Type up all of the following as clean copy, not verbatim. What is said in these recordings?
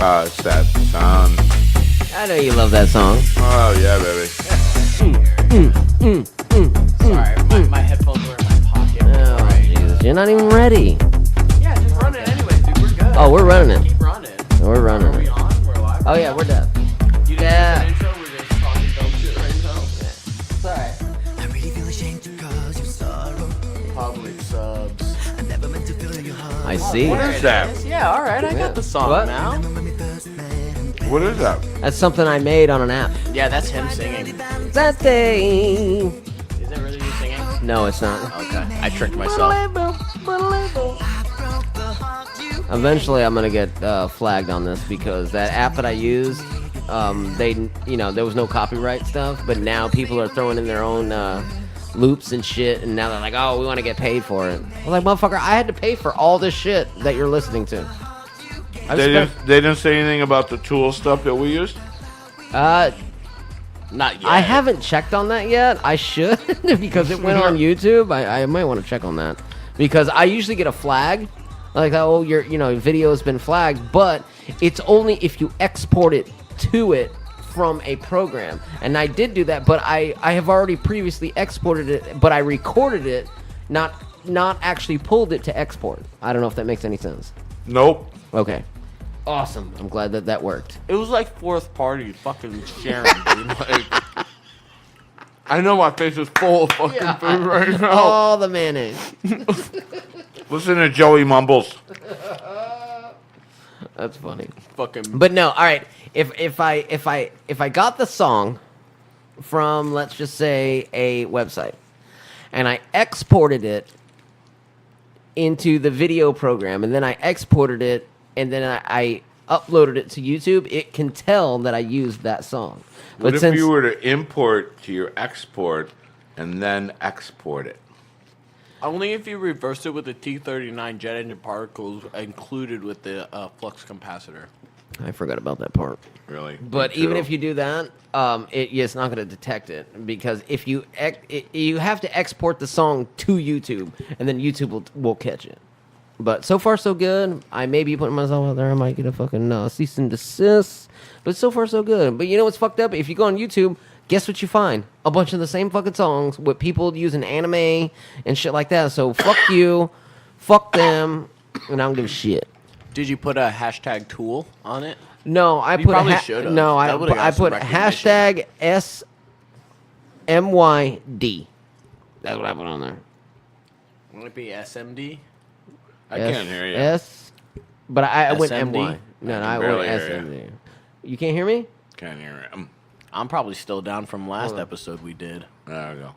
Sad song. I know you love that song. Oh, yeah, baby. Sorry, my headphones were in my pocket. Oh, Jesus. You're not even ready. Yeah, just run it anyway, dude. We're good. Oh, we're running it. Keep running. We're running Are we it. on? We're live? Oh, yeah, we're done. You didn't Yeah. do an intro? We're just talking dumb shit right now. It's alright. I really feel ashamed to cause you sorrow. Public subs. I never meant to fill your heart. I see. What is that? Yeah, alright, I Yeah. got the song What? now. When we first met, What is that? That's something I made on an app. Yeah, that's him singing. That day. Is it really you singing? No, it's not. Okay, I tricked myself. Eventually, I'm gonna get flagged on this because that app that I use, there was no copyright stuff, but now people are throwing in their own loops and shit, and now they're like, "Oh, we want to get paid for it." I'm like, "Motherfucker, I had to pay for all this shit that you're listening to." They didn't say anything about the tool stuff that we used? Not yet. I haven't checked on that yet. I should because it went on YouTube. I might want to check on that because I usually get a flag like, "Oh, your video has been flagged," but it's only if you export it to it from a program. And I did do that, but I have already previously exported it, but I recorded it, not actually pulled it to export. I don't know if that makes any sense. Nope. Okay. Awesome. I'm glad that worked. It was like fourth party fucking sharing, dude. Like, I know my face is full of fucking food right now. All the mayonnaise. Listen to Joey Mumbles. That's funny. Fucking. But no, all right. If I got the song from, let's just say, a website, and I exported it into the video program, and then I exported it, and then I uploaded it to YouTube, it can tell that I used that song. What But if you were to import to your export and then export it? Only if you reversed it with the T39 jet engine particles included with the flux capacitor. I forgot about that part. Really? But even if you do that, it's not going to detect it because if you you have to export the song to YouTube, and then YouTube will catch it. But so far so good. I may be putting myself out there. I might get a fucking cease and desist. But so far so good. But you know what's fucked up? If you go on YouTube, guess what you find? A bunch of the same fucking songs with people using anime and shit like that. So fuck you, fuck them, and I don't give a shit. Did you put a hashtag tool on it? No, I You put probably should've. no, That would've got some put recognition. hashtag SMYD. That's what I put on there. Would it be SMD? I can't hear you. But I went SMD? MY. No, I went barely hear SMD. You can't hear me? Can't hear it. I'm probably still down from last Hold on. episode we did. There we go.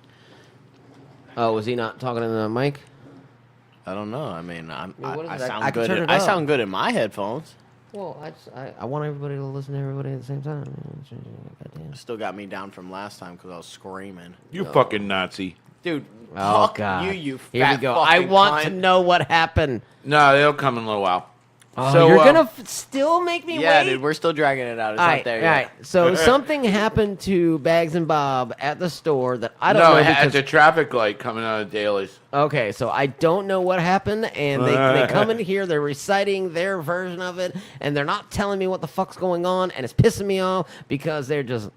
Oh, was he not talking in the mic? I don't know. I mean, what is I it? sound I can good. turn it I up. sound good in my headphones. Well, I want everybody to listen to everybody at the same time. Goddamn. Still got me down from last time because I was screaming. You fucking Nazi. Dude, Oh fuck God! you Here we fat go. I fucking want to cunt. know what happened. No, they'll come in a little while. Oh, So, you're gonna still make me Yeah, wait? dude, we're still dragging it out. It's All not right, there all yet. right. So something happened to Bags and Bob at the store that I don't No, know at because the traffic light coming out of Daly's. okay, so I don't know what happened, and they come in here, they're reciting their version of it, and they're not telling me what the fuck's going on, and it's pissing me off because they're just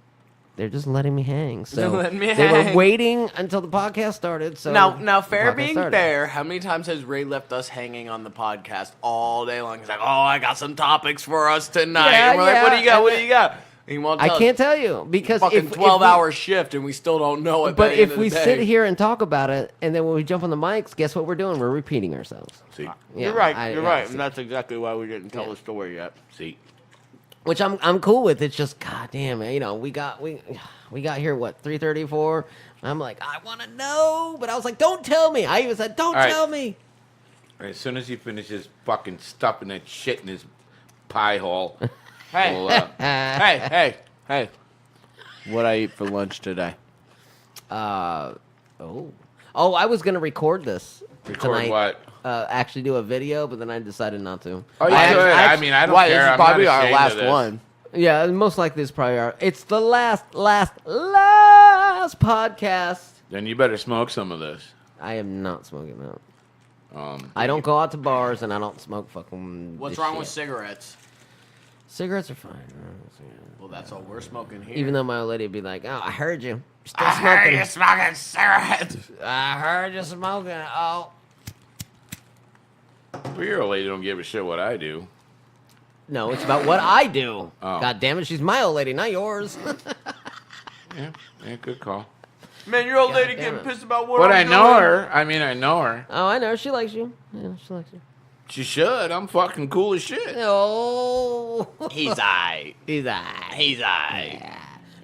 letting me hang. So They're letting me they were hang. waiting until the podcast started. So Now, the fair podcast being started. fair, how many times has Ray left us hanging on the podcast all day long? He's like, "Oh, I got some topics for us tonight." Yeah, and we're like, "What do you yeah, got? and What do you got?" He won't I tell can't us. tell you because Fucking if 12-hour shift, and we still don't know it. But if we sit here and talk about it, and then when we jump on the mics, guess what we're doing? We're repeating ourselves. See? Yeah, you're right. I- You're yeah, right, see. and that's exactly why we didn't tell Yeah. the story yet. See? Which I'm cool with. It's just goddamn, we got here what 3:34. I'm like, I want to know, but I was like, don't tell me. I even said, don't All right. tell me. As soon as he finishes fucking stuffing that shit in his pie hole, Hey, we'll, hey! What I eat for lunch today? Oh, I was gonna record this record tonight. what? Actually do a video, but then I decided not to. Oh, you I- could. I- I mean, I don't Why, care. this is I'm probably not our ashamed last of this. one. Yeah, most likely it's probably it's the last podcast. Then you better smoke some of this. I am not smoking that. Um, I don't go out to bars and I don't smoke fucking. What's this wrong shit. with cigarettes? Cigarettes are fine. Well, that's all we're smoking here. Even though my old lady would be like, "Oh, I heard you. You're still smoking. You're smoking cigarettes. I heard you smoking. Oh, Well, your old lady don't give a shit what I do. no, it's about what I do. Oh. God damn it, she's my old lady, not yours." Yeah, good call. Man, your old God lady damn getting it. pissed about what But I I'm know doing. her. I mean, I know her. Oh, I know. She likes you. Yeah, she likes you. She should. I'm fucking cool as shit. Oh, He's aight. he's alright. He's aight.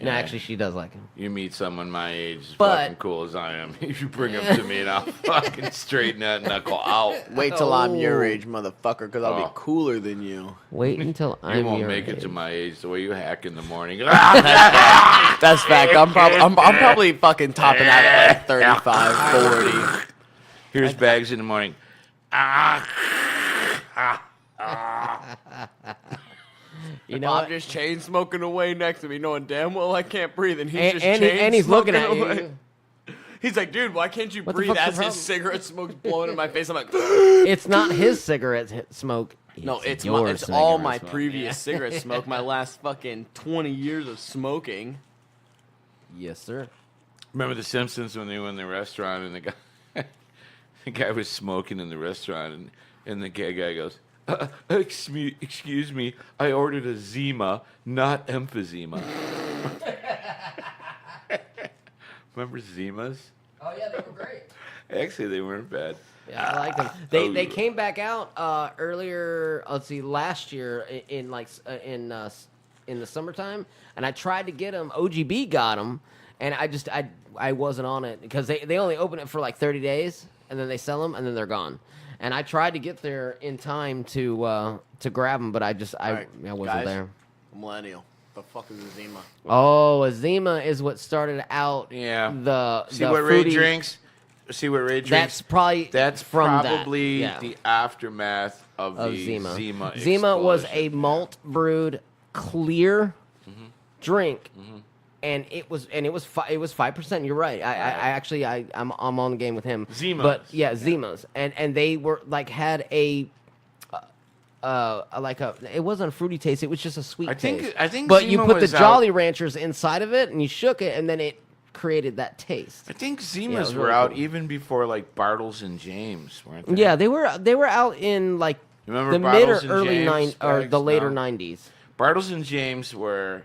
No, Yeah. actually, she does like him. You meet someone my age, as But- fucking cool as I am. You bring him to me and I'll fucking straighten that knuckle out. Wait till I'm your Oh. age, motherfucker, because I'll Oh. be cooler than you. Wait until You I'm won't your make it age. to my age the way you hack in the morning. That's fact. I'm probably fucking topping out at like 35, 40. Here's bags in the morning. You know I'm what? just chain smoking away next to me, knowing damn well I can't breathe, and he's And, just and, chain and he's looking at smoking away. you. He's like, dude, why can't you What the breathe? fuck's the As his problem? cigarette smoke's blowing in my face, I'm like, It's not his cigarette smoke. no, it's your it's all cigarette my smoke. previous cigarette smoke, my last fucking 20 years of smoking. Yes, sir. Remember The Simpsons when they were in the restaurant and the guy was smoking in the restaurant and the guy goes, excuse me, I ordered a Zima, not emphysema. Remember Zimas? Oh yeah, they were great. Actually, they weren't bad. Yeah, I like them. They came back out earlier. Let's see, last year in the summertime, and I tried to get them. OGB got them, and I wasn't on it because they only open it for like 30 days, and then they sell them, and then they're gone. And I tried to get there in time to grab them, but I Alright, wasn't guys. there. Millennial. The fuck is a Zima? Oh, a Zima is what started out. Yeah. the See what fruity, Ray drinks? See what Ray drinks? That's probably That's from probably that. Yeah. the aftermath of Of the Zima. Zima. Zima was a explosion. malt brewed clear Mm-hmm. drink, and it was 5%. You're right. I'm on the game with him. Zimas. But yeah, Zimas, and they were like had a. It wasn't a fruity taste. It was just a sweet I think- taste. I think But you Zima put the was out- Jolly Ranchers inside of it, and you shook it, and then it created that taste. I think Yeah, it Zimas was were really out cool. even before like Bartles and James, weren't they? Yeah, they were out in like Remember the mid or Bartles and early James or bags? the later No. 90s. Bartles and James were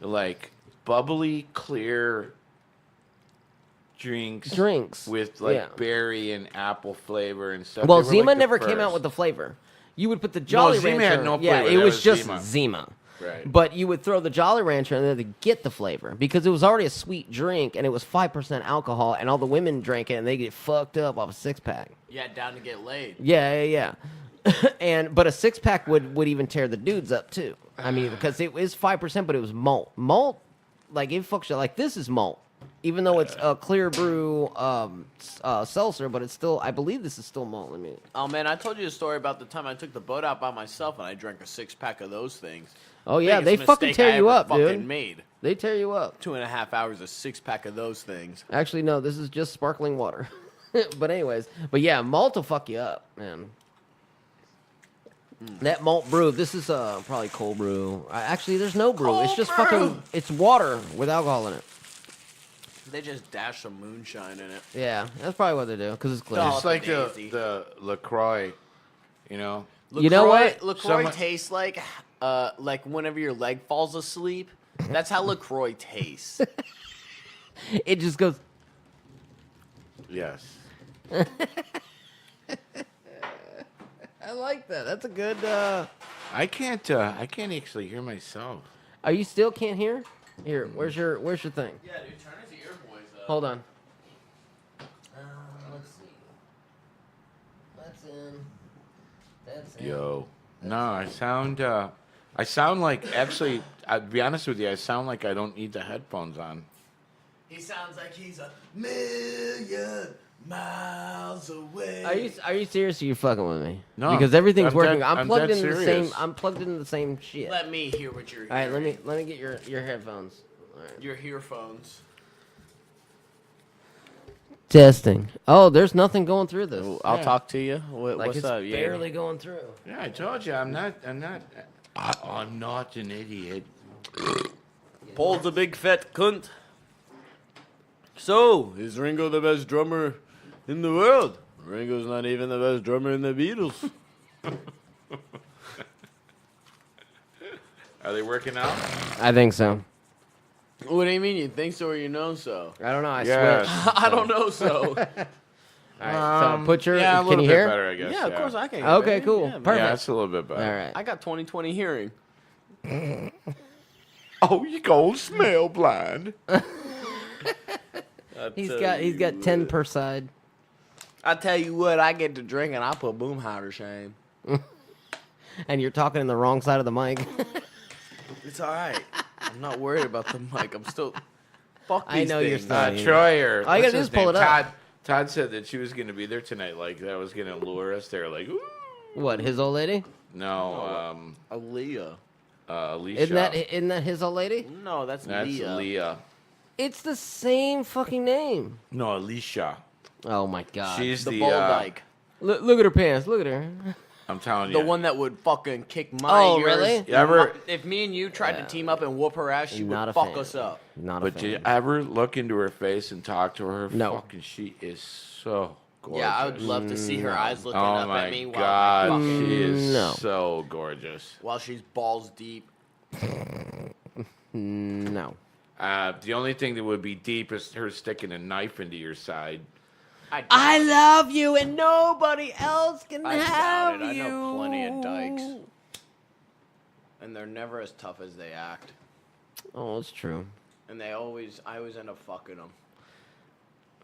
like bubbly, clear drinks with like yeah. berry and apple flavor and stuff. Well, They were, Zima like, the never came out first. with the flavor. You would put the Jolly Zima Rancher. had no Yeah, flavor. it That was was just Zima. Zima. Right. But you would throw the Jolly Rancher in there to get the flavor because it was already a sweet drink and it was 5% alcohol and all the women drank it and they get fucked up off a 6-pack. Yeah, down to get laid. Yeah. But a 6-pack would even tear the dudes up too. I mean, because it is 5%, but it was malt. Malt, like it fucks you. Like this is malt, even though it's a clear brew seltzer, but it's still. I believe this is still malt. I mean, Oh man, I told you a story about the time I took the boat out by myself and I drank a 6-pack of those things. oh yeah, Biggest they fucking mistake I tear you ever up, fucking dude. Made They tear you up. 2.5 hours, a 6-pack of those things. Actually, no, this is just sparkling water. But anyways, but yeah, malt will fuck you up, man. That malt brew, this is probably cold brew. Actually, there's no brew. It's just fucking, it's water with alcohol in it. They just dash some moonshine in it. Yeah, that's probably what they do because it's clear. Oh, It's like Daisy. the LaCroix, you know. You know what? LaCroix Someone- tastes like whenever your leg falls asleep. That's how LaCroix tastes. It just goes. Yes. I like that. That's a good. I can't actually hear myself. Are you still can't hear? Here, where's your thing? Yeah, dude, turn his ear boys up. Hold on. Let's see. That's in. That's in. Yo. No, I sound like actually I'll be honest with you, I sound like I don't need the headphones on. He sounds like he's a million miles away. Are you serious? Or are you fucking with me? No, because everything's I'm working. dead- I'm I'm plugged dead into the serious. same. I'm plugged into the same shit. Let me hear what you're All right, hearing. let me get your headphones. All right. Your earphones. Testing. Oh, there's nothing going through this. I'll Yeah. talk to you. Like What's it's up? Yeah. barely going through. Yeah, I told you I'm not I'm not an idiot. Paul's a big fat cunt. So, is Ringo the best drummer in the world? Ringo's not even the best drummer in the Beatles. Are they working out? I think so. What do you mean? You think so or you know so? I don't know. I Yes. switched. I don't know so. All right, so put your. yeah, a can little you Bit hear? better, I guess. Yeah, of course I can. Okay, baby. cool. Yeah, man. Perfect. Yeah, that's a little bit better. All right. I got 20/20 hearing. Oh, you go smell blind. He's got 10 per side. I tell you what, I get to drink and I put Boomhauer to shame. And you're talking in the wrong side of the mic. It's all right. I'm not worried about the mic. I'm still. Fuck I these know you're things. still- Troy or All you gotta what's do his is pull name? it up. Todd said that she was going to be there tonight. Like that was going to lure us. They were like, ooh. What, his old lady? No, Aaliyah. Alicia. Isn't that his old lady? No, that's Leah. Leah. It's the same fucking name. No, Alicia. Oh my god. She's The the Bull Dyke. Look at her pants. Look at her. I'm telling The you. one that would fucking kick my Oh, ears. really? You ever- If me and you tried to team up and whoop her ass, she Not would a fuck fan. us up. Not a But fan. did you ever look into her face and talk to her? No. Fucking, she is so gorgeous. Yeah, I would love to see her eyes looking Oh up my at me while, god, fucking, she is No. so gorgeous. while she's balls deep. No. The only thing that would be deep is her sticking a knife into your side. I love you and nobody else can I have doubt it. you. I know plenty of dykes. And they're never as tough as they act. Oh, it's true. And I always end up fucking them.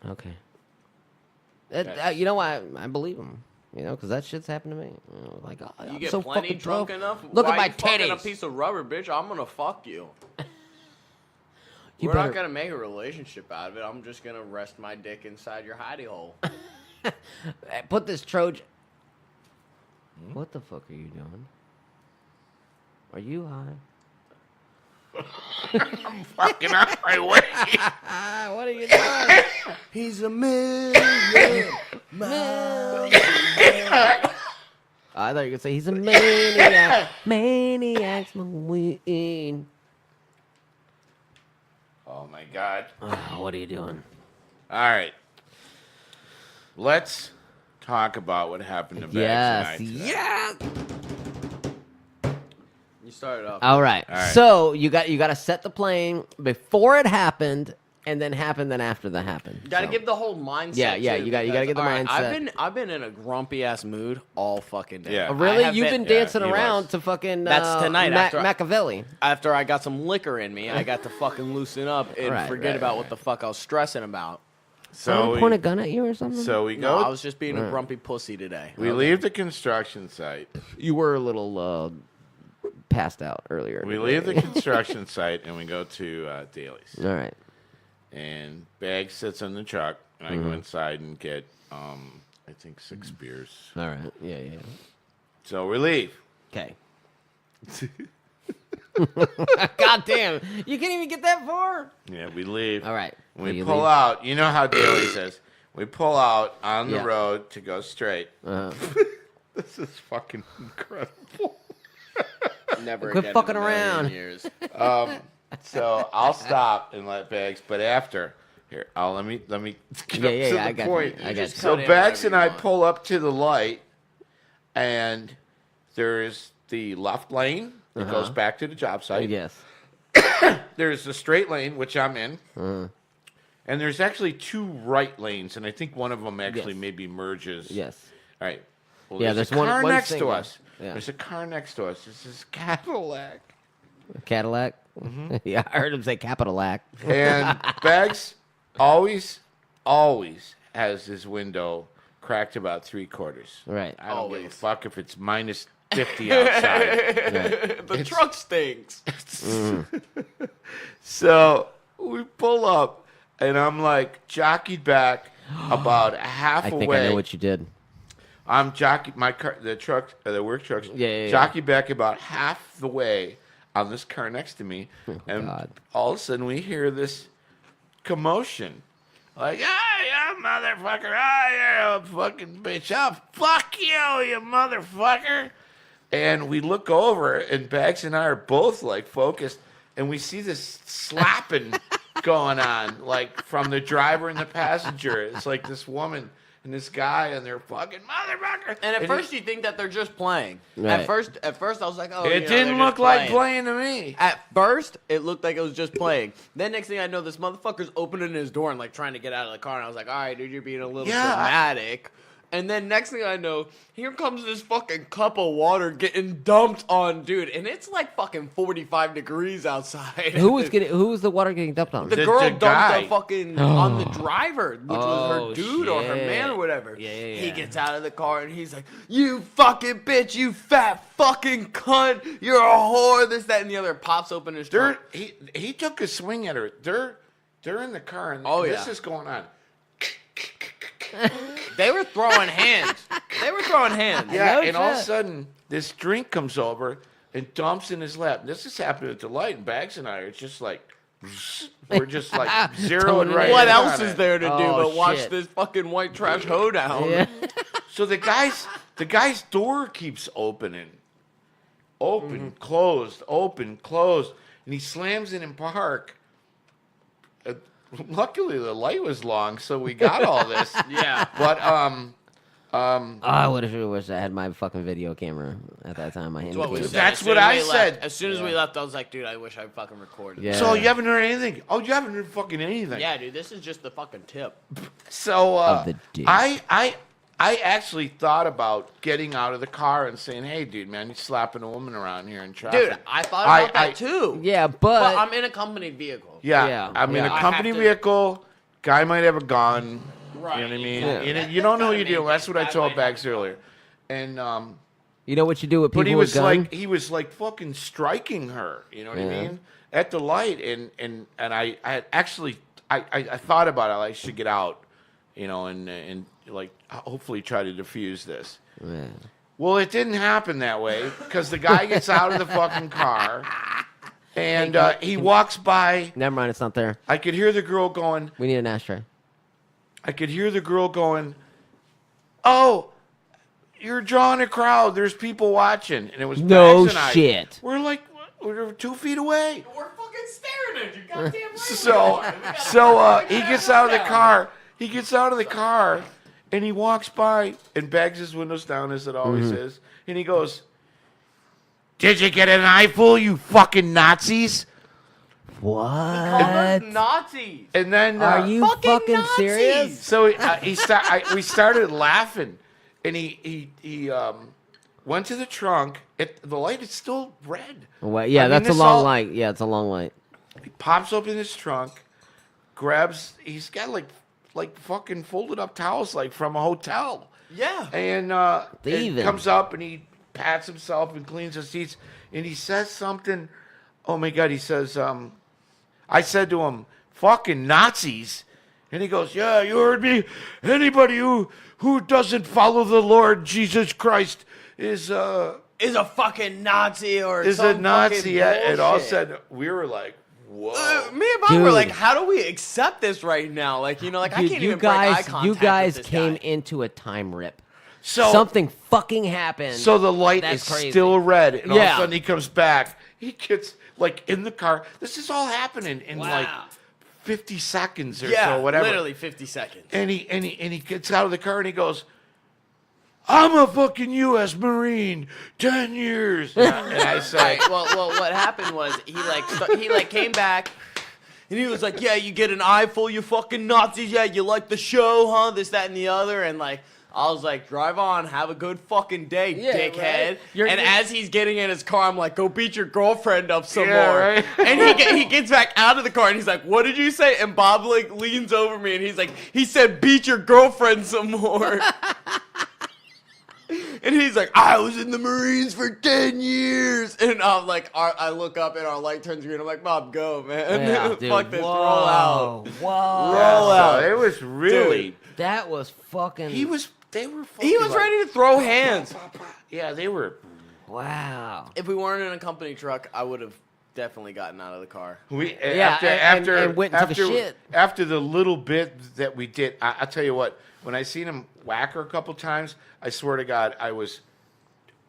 Okay. That's- You know what? I believe him. You know, because that shit's happened to me. You know, like, oh, You I'm get so plenty fucking drunk broke. enough. Look why at my you fucking a titties. piece of rubber, bitch. I'm gonna fuck you. You We're better- not gonna make a relationship out of it. I'm just gonna rest my dick inside your hidey hole. Put this Trojan. What the fuck are you doing? Are you high? Fucking on my way. What are you doing? He's a million miles. I thought you were gonna say he's a maniac. Maniacs McQueen. Oh my god. What are you doing? All right. Let's talk about what happened to Bags Yes, tonight. yes. You started off. All right. All right. So you got to set the plane before it happened, and then after that happened. You gotta So- give the whole mindset. Yeah, yeah, too, you gotta because, get the all right, mindset. I've been in a grumpy ass mood all fucking day. Yeah. Oh, really? I have You've been yeah, dancing he around was. to fucking That's tonight after I- Machiavelli. After I got some liquor in me, I got to fucking loosen up and Right, forget right, about right. what the fuck I was stressing about. Someone So point a we, gun at you or something? so we No, go. I was just being a grumpy pussy today. we leave the construction site. You were a little passed out earlier. We today. leave the construction site and we go to Daly's. All right. And Bags sits in the truck, and I go inside and get, I think 6 beers. All right. Yeah, yeah. So we leave. Okay. God damn. You can't even get that far? Yeah, we leave. All right. We You pull leave? out. You know how Daly's is. We pull out on the Yeah. road to go straight. Uh, This is fucking incredible. Never Quit again in fucking a million around. Years. So I'll stop and let Bags, but after here, let me get Yeah, up yeah, to yeah, the I got point. you. I got just you. So cut in Bags whenever and I you want. pull up to the light, and there's the left lane that goes back to the job site. Yes. There's the straight lane, which I'm in. And there's actually 2 right lanes, and I think one of them actually Yes. maybe merges. Yes. All right. Well, Yeah, there's there's a car one next to single. us. Yeah. There's a car next to us. This is Cadillac. Cadillac? Yeah, I heard him say Capitalac. And Bags always has his window cracked about 3/4. Right. I don't give a Always. fuck if it's minus 50 outside. Right. The truck stinks. So we pull up, and I'm like jockeyed back about half I away. think I know what you did. I'm jockey my car, the truck, the work trucks. Yeah. Jockey back about half the way on this car next to me, and God. all of a sudden we hear this commotion, like, "Ah, you motherfucker! Ah, you're a fucking bitch! Oh, fuck you, you motherfucker!" And we look over, and Bags and I are both like focused, and we see this slapping going on, like from the driver and the passenger. It's like this woman and this guy, and they're fucking motherfucker. And at And first you think that they're just playing. Right. At first I was like, oh, it you know, didn't they're look just like playing to me. At first, it looked like it was just playing. Then next thing I know, this motherfucker's opening his door and like trying to get out of the car. And I was like, all right, dude, you're being a little Yeah, dramatic. And then next thing I know, here comes this fucking cup of water getting dumped on dude, and it's like fucking 45 degrees outside. Who was the water getting dumped on? The The girl guy. dumped the fucking on the driver, which was Oh, her dude or her shit. man or whatever. Yeah, yeah, He yeah. gets out of the car and he's like, "You fucking bitch, you fat fucking cunt, you're a whore." This, that, and the other. Pops open his They're, trunk. he took a swing at her. They're in the car, and Oh, this yeah. is going on. They were throwing hands. They were throwing hands. Yeah, No and all of a shit. sudden, this drink comes over and dumps in his lap. This is happening at the light, and Bags and I are just like, we're just like zeroing Toning right it. What in else on is it. there to do Oh, but watch shit. this fucking white trash hoedown? Yeah. So the guy's door keeps opening. Open, closed, open, closed. And he slams it in park. Luckily, the light was long, so we got all this. Yeah. But, I would have wished I had my fucking video camera at that time. My hand. That's what we camera. said. That's As what soon as I we said. Left, as soon as we left, I was like, dude, I wish I fucking recorded. Yeah. so you haven't heard anything? Oh, you haven't heard fucking anything? Yeah, dude, this is just the fucking tip. So Of the dick. I actually thought about getting out of the car and saying, "Hey, dude, man, you slapping a woman around here in traffic." Dude, I thought about that too. Yeah, But but I'm in a company vehicle. Yeah, Yeah, I'm in yeah. a I company have to- vehicle. Guy might have a gun. Right. You know what I mean? Yeah. You don't know who you Gotta deal. make That's it. what I That told might Bags not be earlier. And you know what you do with people but he with was guns? like fucking striking her. You know what I Yeah. mean? At the light, and I actually I thought about it. I should get out, you know, and like hopefully try to defuse this. Yeah. Well, it didn't happen that way because the guy gets out of the fucking car and he walks by. Never mind, it's not there. I could hear the girl going. We need an ashtray. I could hear the girl going, "Oh, you're drawing a crowd. There's people watching." And it was No Bags and I. shit. We're like, we're 2 feet away. We're fucking staring at you. Goddamn right. So he gets out of the car. He gets out of the car, and he walks by and bags his windows down as it always Mm-hmm. is, and he goes, "Did you get an eyeful, you fucking Nazis?" What? Nazis. And then Are you Fucking fucking Nazis! serious? So we started laughing, and he went to the trunk. The light is still red. Well, yeah, I mean, that's a this long all- light. Yeah, it's a long light. He pops open his trunk, grabs. He's got like fucking folded up towels like from a hotel. Yeah. And Thieving. comes up and he pats himself and cleans his teeth, and he says something. Oh my God! He says, I said to him, "Fucking Nazis," and he goes, "Yeah, you heard me. Anybody who doesn't follow the Lord Jesus Christ is a fucking Nazi or a some Nazi." fucking Yeah, and all bullshit. said we were like, "Whoa." Me and Bob were Dude. like, how do we accept this right now? Like, you know, like I Dude, can't you even break eye guys, contact you guys with this came guy. into a time rip. So Something fucking happened. So the light That's is crazy. still red, and all of Yeah. a sudden he comes back. He gets like in the car. This is all happening in Wow. like 50 seconds or Yeah, so, whatever. literally 50 seconds. And he gets out of the car and he goes, "I'm a fucking U.S. Marine, 10 years." And I say, well, what happened was he came back. And he was like, "Yeah, you get an eyeful, you fucking Nazis. Yeah, you like the show, huh? This, that, and the other." And like, I was like, "Drive on, have a good fucking day, Yeah, dickhead." right? And as he's getting in his car, I'm like, "Go beat your girlfriend up some Yeah, more." right? And he gets back out of the car and he's like, "What did you say?" And Bob like leans over me and he's like, "He said beat your girlfriend some more." And he's like, "I was in the Marines for 10 years." And I'm like, I look up and our light turns green. I'm like, "Bob, go, man." Yeah, dude. Fuck this. Whoa. Roll out. Whoa. Roll out. So it was really. That was fucking. They were. Fucking He was like, ready to throw hands. Yeah, they were. Wow. If we weren't in a company truck, I would have definitely gotten out of the car. We Yeah, and went and took a shit. After the little bit that we did, I'll tell you what. When I seen him whack her a couple times, I swear to God, I was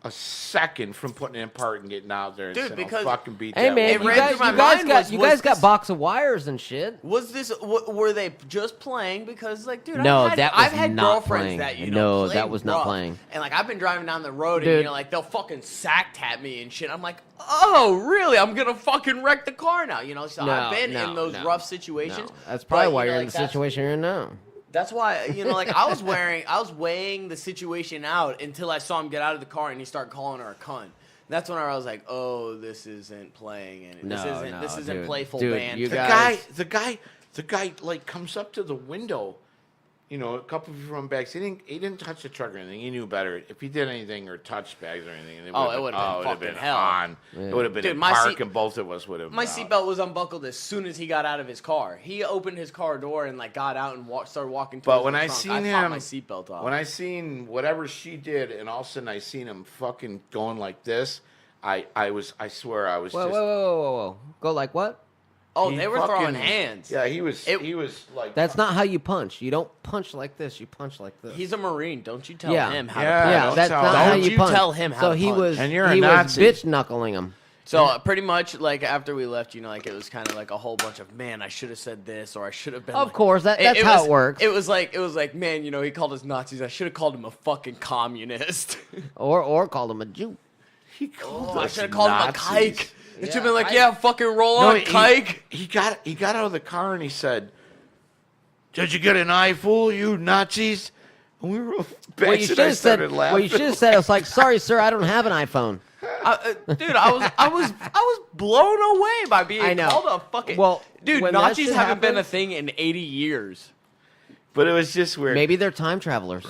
a second from putting in part and getting out there and Dude, saying, because- "I'll fucking beat Hey that." man, It you ran guys, through my you guys mind got was- you was guys got this- box of wires and shit. Was this? Were they just playing? Because like, dude, No, I've that was had not girlfriends playing. that No, play that was not rough. playing. And like, I've been driving down the road, and Dude. you know, like they'll fucking sack tap me and shit. I'm like, oh, really? I'm gonna fucking wreck the car now, you know? So I've been in those rough situations. No. That's probably but, why you know, you're in like, the situation you're in now. That's why, you know, like I was weighing the situation out until I saw him get out of the car and he started calling her a cunt. That's when I was like, "Oh, this isn't playing, and this isn't dude. playful Dude, band." you the guys- guy like comes up to the window, you know, a couple of feet from bags. He didn't touch the truck or anything. He knew better. If he did anything or touched bags or anything, it would've been fucking hell. on. Yeah. It would have been Dude, in my park, seat- and both of us would have. My seatbelt was unbuckled as soon as he got out of his car. He opened his car door and like got out and started walking. But towards when the I trunk. seen I popped him, my seatbelt off. when I seen whatever she did, and all of a sudden I seen him fucking going like this, I swear I was Whoa, just. whoa. Go like what? oh, he they were fucking- throwing hands. Yeah, he was It- like. That's not how you punch. You don't punch like this. You punch like this. He's a Marine. Don't you tell Yeah. him how Yeah, to punch. yeah, don't that's tell- not how don't you you punch. tell him how so to he punch. was And you're a he was Nazi. bitch knuckling him. So pretty much like after we left, you know, like it was kind of like a whole bunch of, man, I should have said this or I should have been. Of like-" course, that's how was- it works. It was like, man, you know, he called us Nazis. I should have called him a fucking communist. Or called him a Jew. He called Oh, I us should have called him a Nazis. kike. It should have been like, I- yeah, fucking roll on, kike. He got out of the car and he said, "Did you get an eyeful, you Nazis?" And we were back What you should have said. What you should have said. I was like, sorry, sir, I don't have an iPhone. Dude, I was blown away by being I know. called a fucking. Well, dude, when that Nazis shit haven't been a happens- thing in 80 years. But it was just weird. Maybe they're time travelers,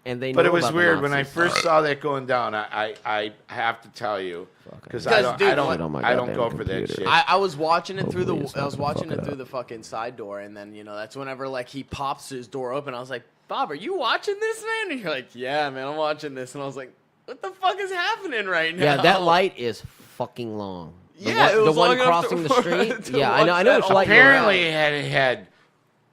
and they. But know it was about the weird when I Nazis. first saw that going down. I have to tell you because Because, dude, I Shit on my don't goddamn go for that computer. shit. I was watching it through Hopefully it's not gonna fuck it up. the fucking side door, and then you know that's whenever like he pops his door open. I was like, Bob, are you watching this, man? And you're like, yeah, man, I'm watching this, and I was like, what the fuck is happening right now? Yeah, that light is fucking long. The Yeah, one, it was the one long enough crossing to- the street. to Yeah, I watch know that which light you're Apparently, at. it had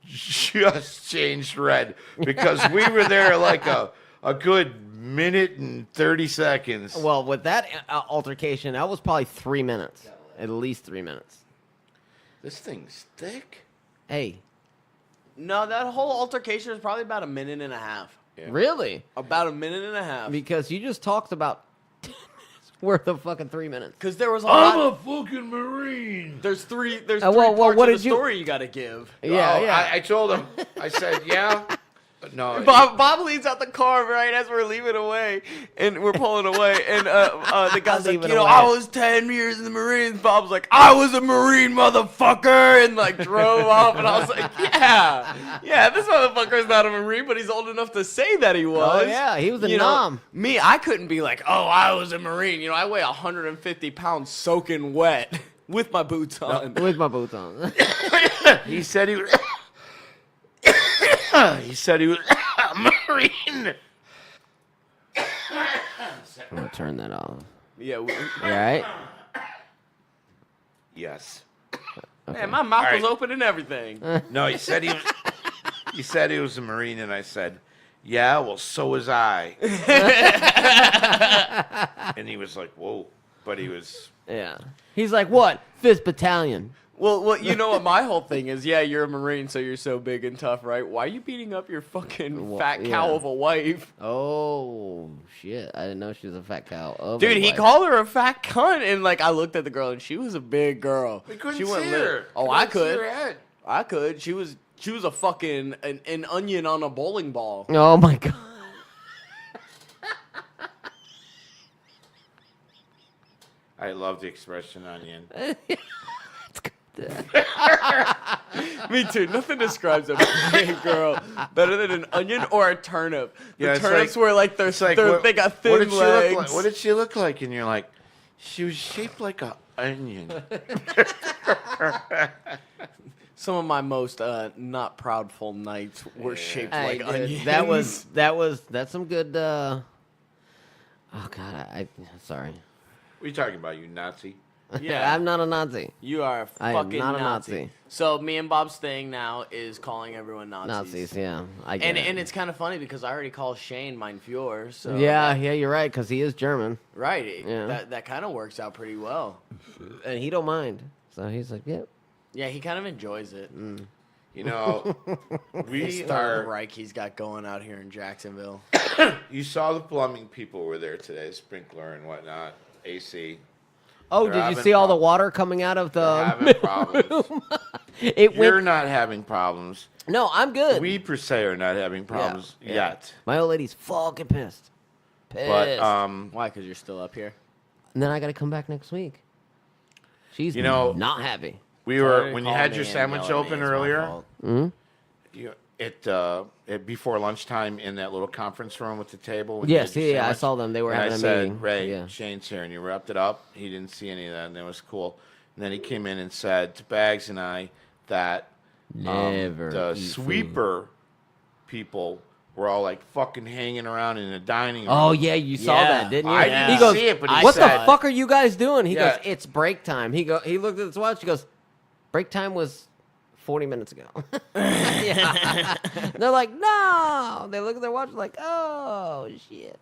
just changed red because we were there like a good minute and 30 seconds. Well, with that altercation, that was probably 3 minutes, at least 3 minutes. This thing's thick. Hey, No, that whole altercation was probably about a minute and a half. Yeah. really? About a minute and a half. Because you just talked about 10 minutes worth of fucking 3 minutes. Because there was a I'm lot. a fucking Marine. There's three. There's well, three well, parts what of the did you- story you got to give. Yeah, Oh, yeah. I told him. I said, yeah. But no. Bob leaves out the car right as we're leaving away, and we're pulling away, and the guy's like, Leaving you know, away. I was 10 years in the Marines. Bob's like, I was a Marine, motherfucker, and like drove off, and I was like, yeah, this motherfucker's not a Marine, but he's old enough to say that he was. Oh, yeah, he was a You know, nom. Me, I couldn't be like, oh, I was a Marine. You know, I weigh 150 pounds soaking wet with my boots on. With my boots on. He said he was. He said he was a Marine. I'm going to turn that off. Yeah, You all right? Yes. man, my mouth All was right. open and everything. No, he said he was. He said he was a Marine, and I said, "Yeah, well, so was I." And he was like, "Whoa," but he was. Yeah. He's like, what? 5th Battalion. Well, you know what my whole thing is? Yeah, you're a Marine, so you're so big and tough, right? Why are you beating up your fucking Well, fat cow yeah. of a wife? Oh, shit. I didn't know she was a fat cow. Oh, Dude, my he wife. called her a fat cunt, and like I looked at the girl, and she was a big girl. We couldn't she see went lit. her. Oh, I Couldn't see could. her head. I could. She was a fucking an onion on a bowling ball. Oh, my God. I love the expression onion. It's good. Me too. Nothing describes a big girl better than an onion or a turnip. The Yeah, it's turnips like- were like they're, It's like they got thin what did she legs. look like? What did she look like? And you're like, she was shaped like an onion. Some of my most not proudful nights were shaped Hey, like dude, onions. that's some good, oh, God, I sorry. What are you talking about, you Nazi? Yeah. I'm not a Nazi. You are a I am fucking not a Nazi. Nazi. So me and Bob's thing now is calling everyone Nazis. Nazis, yeah. I get it. And it's kind of funny because I already called Shane Mein Führer. So yeah, that- yeah, you're right, because he is German. right. Yeah. That kind of works out pretty well. And he don't mind. So he's like, yeah. Yeah, he kind of enjoys it. You know, This we Third are. Reich he's got going out here in Jacksonville. You saw the plumbing people were there today, sprinkler and whatnot, AC. Oh, They're did you having see all the prob- water coming out of They're the... having problems. It You're went... not having problems. No, I'm good. We per se are not having problems Yeah. yet. My old lady's fucking pissed. Pissed. But Why? Because you're still up here. And then I got to come back next week. She's You know- not happy. we were when you had your sandwich open earlier. You, before lunchtime in that little conference room with the table. when you Yes, had your yeah, I sandwich. saw them. They were And having I a said, meeting. Ray, Yeah. Shane's here, and you wrapped it up. He didn't see any of that, and it was cool. And then he came in and said to Bags and I that Never the eat sweeper people were all like fucking hanging around in the dining room. Oh, yeah, you saw Yeah. that, didn't you? I Yeah. didn't He goes, see it, but he what said, the fuck are you guys doing? He Yeah. goes, it's break time. He looked at his watch. He goes, break time was 40 minutes ago. Yeah. They're like, no. They look at their watch like, oh, shit.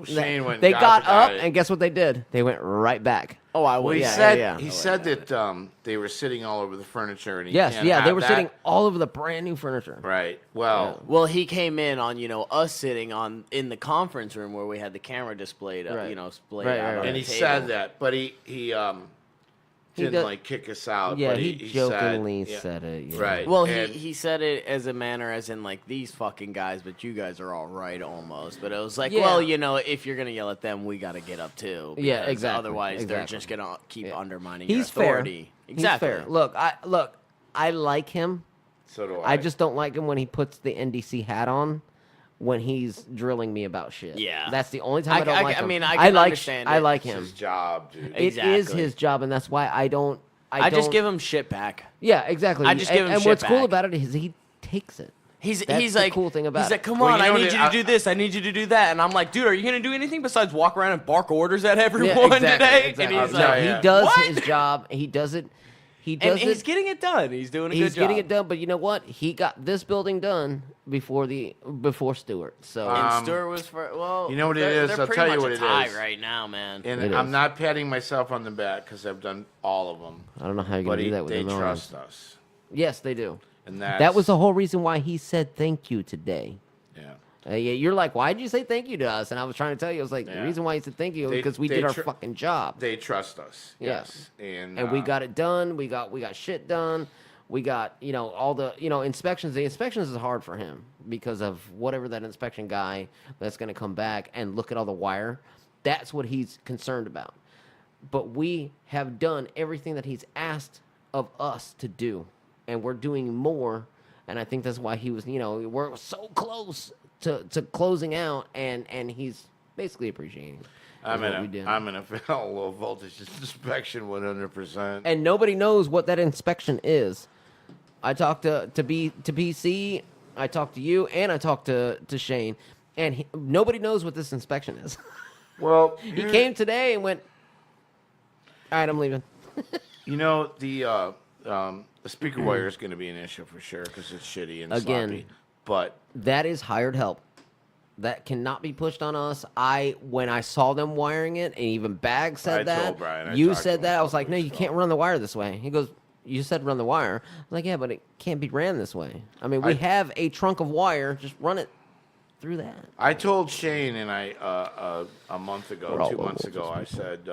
Shane went. and They got the up, guy. and guess what they did? They went right back. Oh, I Well, would. he yeah, said yeah. he said that they were sitting all over the furniture, and he Yes, can't yeah, they have were that. sitting all over the brand new furniture. Right. Well, Well, he came in on us sitting on in the conference room where we had the camera displayed, Right. displayed Right, out right, on right. and the he table. said that, but he didn't does- like kick us out. Yeah, but he jokingly said, said it. Yeah. Right. Well, and- he said it as a manner as in like these fucking guys, but you guys are all right almost. But it was like, Yeah. well, if you're gonna yell at them, we got to get up too. Yeah, because exactly, Otherwise, they're exactly. just gonna keep Yeah. undermining He's your authority. fair. Exactly. He's fair. Look, I like him. So do I. I just don't like him when he puts the NDC hat on when he's drilling me about shit. Yeah. That's the only time I don't like him. I mean, I can like understand I it. like It's him. his job, dude. It is Exactly. his job, and that's why I don't. I just don't- give him shit back. Yeah, exactly. I just give him and shit what's cool back. about it is he takes it. He's That's the like cool thing about he's like, it. come Well, on, you know I what need it- you to do this, I need you to do that, and I'm like, dude, are you gonna do anything besides walk around and bark orders at everyone today? Exactly. And he's I'll like, tell ya. He does What? his job. He does it. He does and it. he's getting it done. He's doing a good He's job. getting it done, but you know what? He got this building done before Stewart. So And Stewart was for you know what it they're- is? They're I'll pretty tell you much what a it tie is. right now, man. And It I'm is. not patting myself on the back because I've done all of them. I don't know how you're But gonna do that with they them trust us, Yes, they do. and that's, That was the whole reason why he said thank you today. yeah. Yeah, you're like, why did you say thank you to us? And I was trying to tell you, I was like, the Yeah. reason why he said thank you is They- because we they did our tr- fucking job. They trust us. Yeah. Yes, and And we got it done. We got shit done. We got, all the, inspections. The inspections is hard for him because of whatever that inspection guy that's going to come back and look at all the wire. That's what he's concerned about. But we have done everything that he's asked of us to do, and we're doing more. And I think that's why he was, we're so close to closing out, and he's basically appreciating it. I'm is what we did. gonna fail a low voltage inspection 100%. And nobody knows what that inspection is. I talked to PC, I talked to you, and I talked to Shane, and nobody knows what this inspection is. Well, He came today and went, all right, I'm leaving. The speaker wire is going to be an issue for sure because it's shitty and Again. sloppy. But That is hired help. That cannot be pushed on us. When I saw them wiring it, and even Bag said I that, told Brian, I you talked to said him that, a I was couple like, no, weeks you ago. can't run the wire this way. He goes, you said run the wire. I'm like, yeah, but it can't be ran this way. I mean, we have a trunk of wire. Just run it through that. I told Shane and a month We're ago, all 2 months over ago, I said,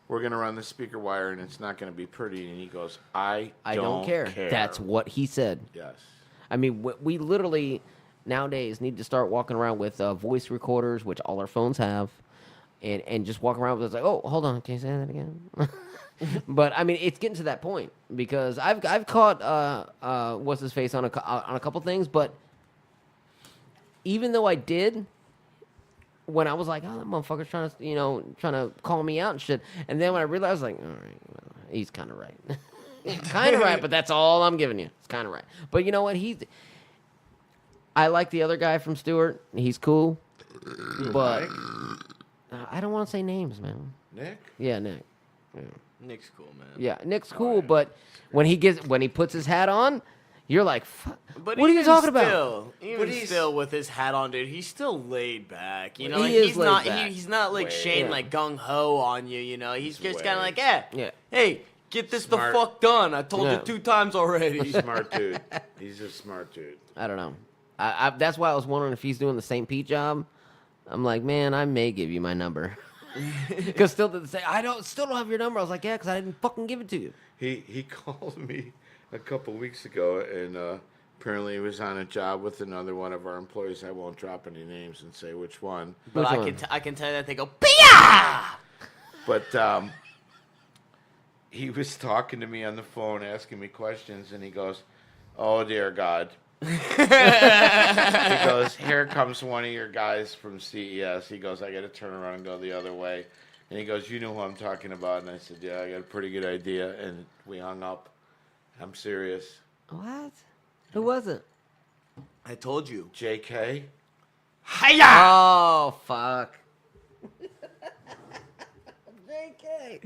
we're going to run the speaker wire and it's not going to be pretty. And he goes, I don't care. That's what he said. Yes. I mean, we literally nowadays need to start walking around with voice recorders, which all our phones have, and just walk around with it's like, oh, hold on, can you say that again? But I mean, it's getting to that point because I've caught what's his face on a couple things, but even though I did. When I was like, oh, that motherfucker's trying to call me out and shit. And then when I realized, I was like, all right, well, he's kind of right. Kind of right, but that's all I'm giving you. It's kind of right. But you know what? I like the other guy from Stewart. He's cool. But I don't want to say names, man. Nick? Yeah, Nick. Yeah. Nick's cool, man. Yeah, Nick's cool, but when he puts his hat on, you're like, But what are you even talking about? still, Even he's- still, with his hat on, dude, he's still laid back. You know, He like, is he's laid not. back. He's not like Way. Shane, Yeah. like gung ho on you. You know, he's just kind of way. like, Yeah. hey, get this Smart. the fuck done. I told Yeah. you 2 times already. Smart dude. He's a smart dude. I don't know. I that's why I was wondering if he's doing the St. Pete job. I'm like, man, I may give you my number. Because still to say, still don't have your number. I was like, yeah, because I didn't fucking give it to you. He called me a couple weeks ago, and apparently he was on a job with another one of our employees. I won't drop any names and say which one. But Which I one? can I can tell you that they go, Pia! But he was talking to me on the phone, asking me questions, and he goes, "Oh dear God." He goes, "Here comes one of your guys from CES." He goes, "I got to turn around and go the other way." And he goes, "You know who I'm talking about?" And I said, "Yeah, I got a pretty good idea." And we hung up. I'm serious. What? Who was it? I told you. JK? Hiya! Oh, fuck. JK.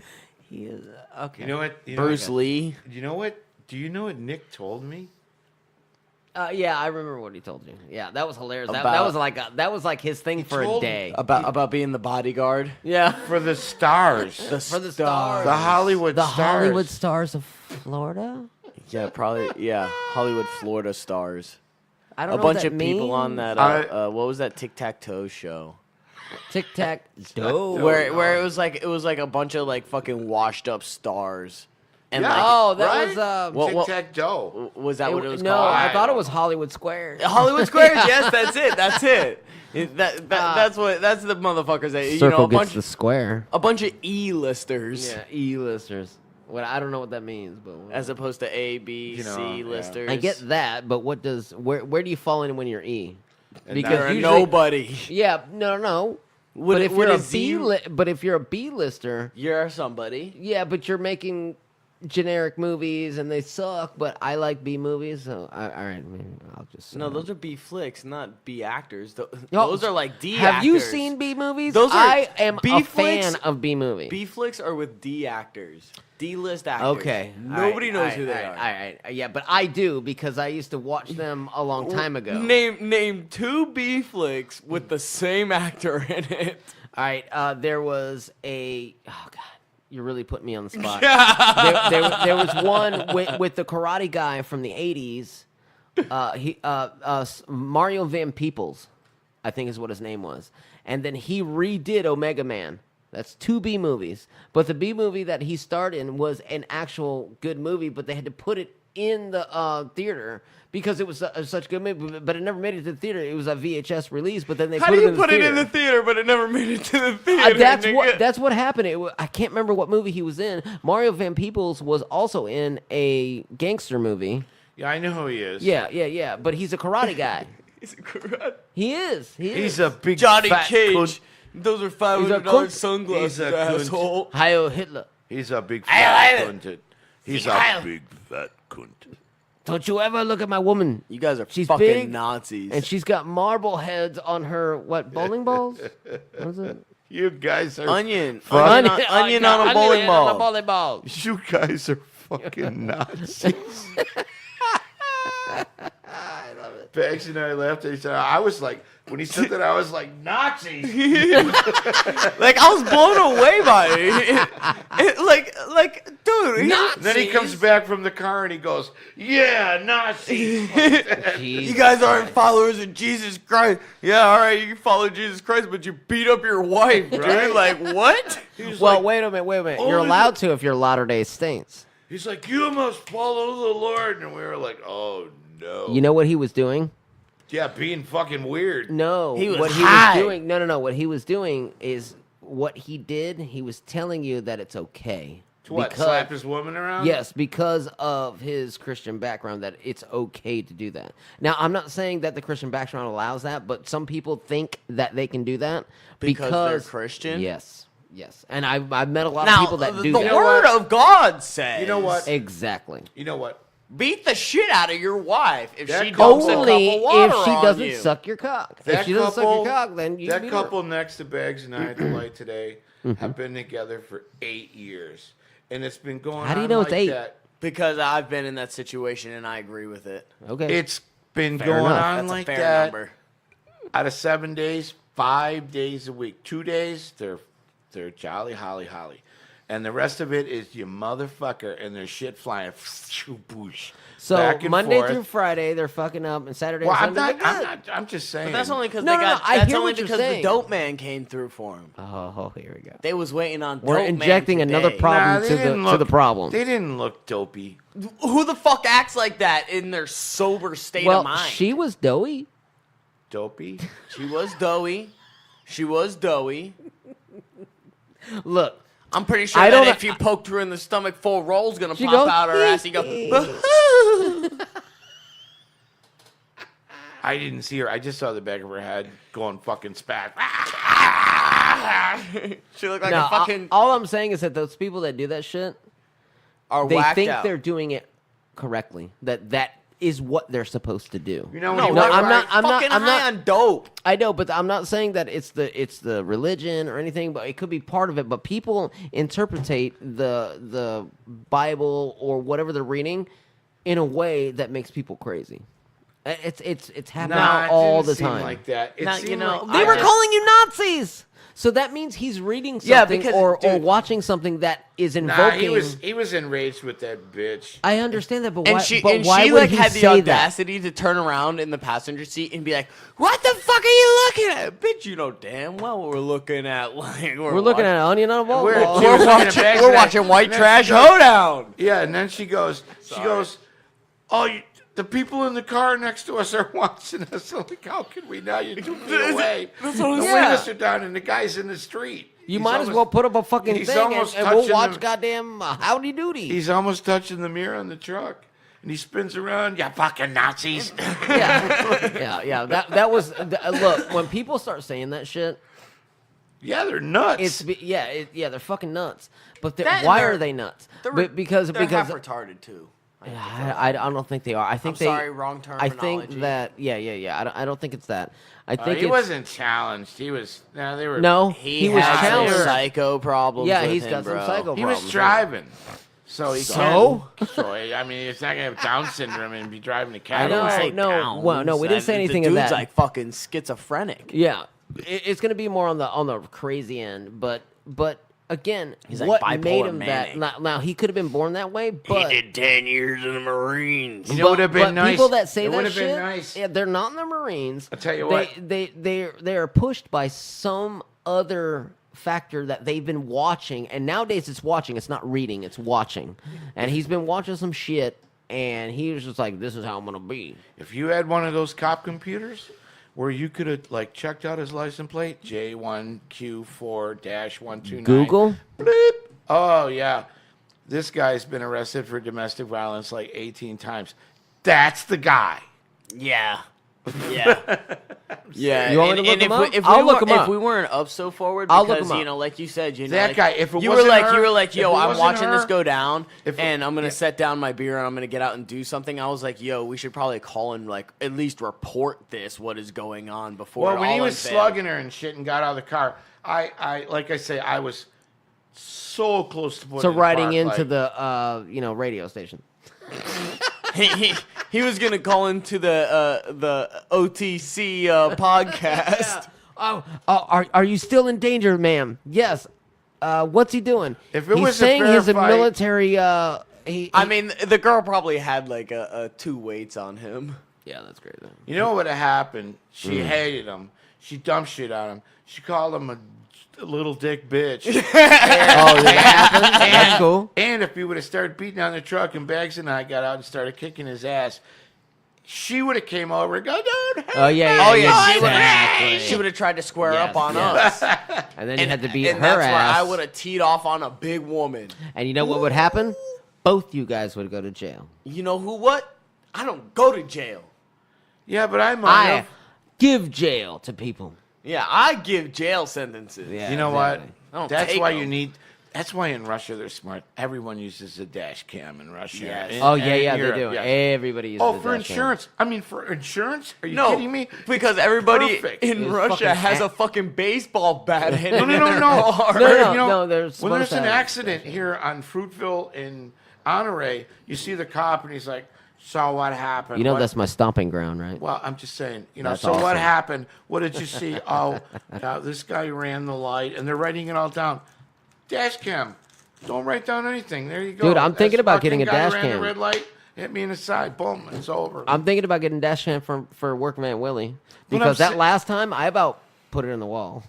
He is, okay. You know what? Bruce Lee. You know what? Do you know what Nick told me? Yeah, I remember what he told you. Yeah, that was hilarious. That About- was like his thing for a told- day. About being the bodyguard. Yeah. For the stars. For the stars. The Hollywood The stars. Hollywood stars of Florida? Yeah, probably. Yeah, Hollywood, Florida stars. I don't A know what bunch that of people on means. that. What was that Tic Tac Toe show? Tic Tac Toe. Where it was like a bunch of like fucking washed up stars. And Yeah. like, Oh, that Right? was What- Tic-tac-toe. was that what it was no, called? I thought it don't was Hollywood Square. Hollywood Squares. Yes, that's it. That's it. That's the motherfuckers that Circle a gets bunch the square. a bunch of E-listers Yeah, E-listers. Well, I don't know what that means, but as opposed to A, B, You know, C yeah. listers. I get that. But where do you fall in when you're E? And Because You're a usually- nobody. Yeah, no. Would but it- if would you're a Z- but if you're a B lister, You're somebody. yeah, but you're making generic movies and they suck. But I like B movies, so all right, maybe I'll just. No, those are B flicks, not B actors. No, Those are like D Have actors. you seen B movies? Those are I am B a flicks- fan of B movies. B flicks are with D actors. D-list actors. Okay. Nobody knows who they are. are. All right. Yeah, but I do because I used to watch them a long time ago. Name 2 B flicks with the same actor in it. All right. There was a. Oh God, you're really putting me on the spot. there was one with the karate guy from the '80s. Mario Van Peebles, I think is what his name was, and then he redid Omega Man. That's 2 B movies, but the B movie that he starred in was an actual good movie, but they had to put it in the theater because it was such a good movie, but it never made it to the theater. It was a VHS release, but then they How put do it you in put the it theater. in the theater, but it never made it to the theater? That's what happened. I can't remember what movie he was in. Mario Van Peebles was also in a gangster movie. Yeah, I know who he is. Yeah. But he's a karate guy. He's a karate. He is. He's a big Johnny fat Cage. cunt. Those are He's a $500 cunt. sunglasses, He's a cunt. asshole. Heil Hitler. He's a big fat cunt. He's a Heil. big fat cunt. Don't you ever look at my woman. You guys are She's fucking big, Nazis. And she's got marble heads on her, bowling balls? What is it? You guys are onion. Fuck. Onion on a bowling on a ball. bowling ball. You guys are fucking Nazis. Bags and I laughed. He said, "I was like, when he said that, I was like, Nazis." Like I was blown away by it. Like, dude. Nazis. Then he comes back from the car and he goes, "Yeah, Nazis." You guys aren't followers of Jesus Christ. Yeah, all right, you can follow Jesus Christ, but you beat up your wife, dude. Right? Like what? He's Well, like, wait a minute. Oh, You're is allowed to if you're Latter-day Saints. he's like, "You must follow the Lord," and we were like, "Oh no." You know what he was doing? Yeah, being fucking weird. No, He was what he high. was doing. No. What he was doing is what he did. He was telling you that it's okay. To what? Because- Slap his woman around? Yes, because of his Christian background, that it's okay to do that. Now, I'm not saying that the Christian background allows that, but some people think that they can do that Because they're Christian? Yes, and I've met a lot Now, of people that do the that. word of God says, You know what? Exactly. You know what? beat the shit out of your wife if That she dumps a cup Only of water if she on doesn't you. suck your cock. If That she doesn't suck couple- your cock, then you That beat couple next to Bags and I at the light today Mm-hmm. have been together for 8 years. and it's been going. How do you on know like it's 8? That. Because I've been in that situation and I agree with it. Okay. It's been Fair going enough. on That's like a fair that. number. Out of 7 days, 5 days a week. 2 days, they're jolly holly holly. And the rest of it is you motherfucker, and there's shit flying. So back and Monday forth. through Friday, they're fucking up, and Saturday Well, and Sunday, they're good. I'm just saying. But that's only because No, they no, got. no, I That's hear only what you're because the saying. dope man came through for him. Oh, here we go. They was waiting on. We're dope injecting man another today. problem they to didn't the look- problem. They didn't look dopey. Who the fuck acts like that in their sober state Well, of mind? she was doughy. Dopey? She was doughy. She was doughy. Look, I'm pretty sure I that don't- if you poked her in the stomach, 4 rolls gonna She pop goes, out her ass. You go. I didn't see her. I just saw the back of her head going fucking spat. She looked like no, a fucking. all I'm saying is that those people that do that shit, Are they whacked think out. they're doing it correctly. That is what they're supposed to do. You know, when No, you no, walk I'm by- not. I'm fucking not. I'm high not. on dope. I know, but I'm not saying that it's the religion or anything, but it could be part of it. But people interpretate the Bible or whatever they're reading in a way that makes people crazy. It's happening Nah, it all didn't the seem time. like that. It Now, seemed you know, like- They I were just- calling you Nazis. So that means he's reading something Yeah, because, or dude- watching something that is Nah, invoking. he was enraged with that bitch. I understand that, but And why? she, but and why she would like he had the say that? audacity to turn around in the passenger seat and be like, "What the fuck are you looking at, bitch? You know damn well what we're looking at. Like We're looking at an onion on a wall. We're- Well, she was We're looking at watching, bags we're of that. watching White And then Trash she goes- Hoedown. Yeah, and then she goes, oh, the people in the car next to us are watching us. So like, how can we now? You're 2 feet away. That's what I'm The saying. windows are down, and the guy's in the street. you He's might as almost- well put up a fucking he's thing and, almost and we'll touching watch the- goddamn Howdy Doody. He's almost touching the mirror on the truck. And he spins around. You fucking Nazis. yeah. That was look. When people start saying that shit, Yeah, they're nuts. they're fucking nuts. But That- why they're- are they nuts? They're, Because they're half retarded too. I don't think they are. I think I'm sorry, wrong I terminology. think that I don't think it's that. I think he it's, wasn't challenged. He was. No, they were. No, He, was has some challenged. psycho problems. Yeah, with he's him, got some bro. psycho He was problems. driving. So he So? can't. So I mean, it's not gonna have Down syndrome and be driving a I don't Cadillac. say no, Downs. well, no, we didn't say anything the of dude's that. like fucking schizophrenic. Yeah, it's going to be more on the crazy end, but again, He's like what bipolar made him manic. that? Now he could have been born that way, but 10 years in the Marines. You know what would have been but nice? people that say It that would have shit, been nice. yeah, they're not in the Marines. I'll tell you what. They are pushed by some other factor that they've been watching, and nowadays it's watching. It's not reading. It's watching, and he's been watching some shit, and he was just like, "This is how I'm gonna be." If you had one of those cop computers where you could have like checked out his license plate, J1Q4-129. Google. Bleep. Oh yeah, this guy's been arrested for domestic violence like 18 times. That's the guy. Yeah. Yeah. Yeah. You want me to look if him we- up? if I'll we look weren't- him up. If we weren't up so forward, I'll look because, him you up. know, like you said, you know, That like, guy, if it you were wasn't like, her- you were like, if yo, it I'm wasn't watching this her- go down, if- and I'm gonna yeah. set down my beer and I'm gonna get out and do something. I was like, yo, we should probably call and like at least report what is going on before. Well, it when he all was unveiled. slugging her and shit and got out of the car, I like I say, I was so close to putting So in the riding park, into like, the radio station. he was gonna call into the OTC podcast. Are you still in danger, ma'am? Yes. What's he doing? If it He's was a saying fair he's a fight- military. I mean, the girl probably had like a 2 weights on him. yeah, that's great. Though. You know what would have happened? She Mm. hated him. She dumped shit on him. She called him a little dick bitch. Oh, did that happen? That's cool. And if he would have started beating on the truck and Bags and I got out and started kicking his ass, she would have came over and go, dude. Oh yeah, Oh yeah, she exactly. would have tried to square Yes, up on yes. us. And then you had to beat and her that's ass. where I would have teed off on a big woman. And you know what would happen? Both you guys would go to jail. You know who? What? I don't go to jail. Yeah, but I'm I give jail to people. Yeah, I give jail sentences. Yeah, You know exactly. what? I don't That's take why them. you need. That's why in Russia they're smart. Everyone uses a dash cam in Russia. Yes. And- Oh and yeah, in yeah, Europe, they do. yeah. Everybody uses Oh, the for dash cam. insurance. I mean, for insurance? Are you No, kidding me? because everybody Perfect. in It's Russia fucking has a fucking baseball bat hidden No, no, in no, their no. car. No, they're when supposed there's to an have accident here on Fruitville in Honore, you see the cop and he's like, "So what happened?" You know What- that's my stomping ground, right? Well, I'm just saying, That's so what awesome. happened? What did you see? Oh, this guy ran the light, and they're writing it all down. Dash cam. Don't write down anything. There you go. Dude, I'm That thinking about fucking getting a guy dash ran cam. The red light, hit me in the side. Boom, it's over. I'm thinking about getting dash cam for Workman Willie But I'm because that sa- last time I about put it in the wall.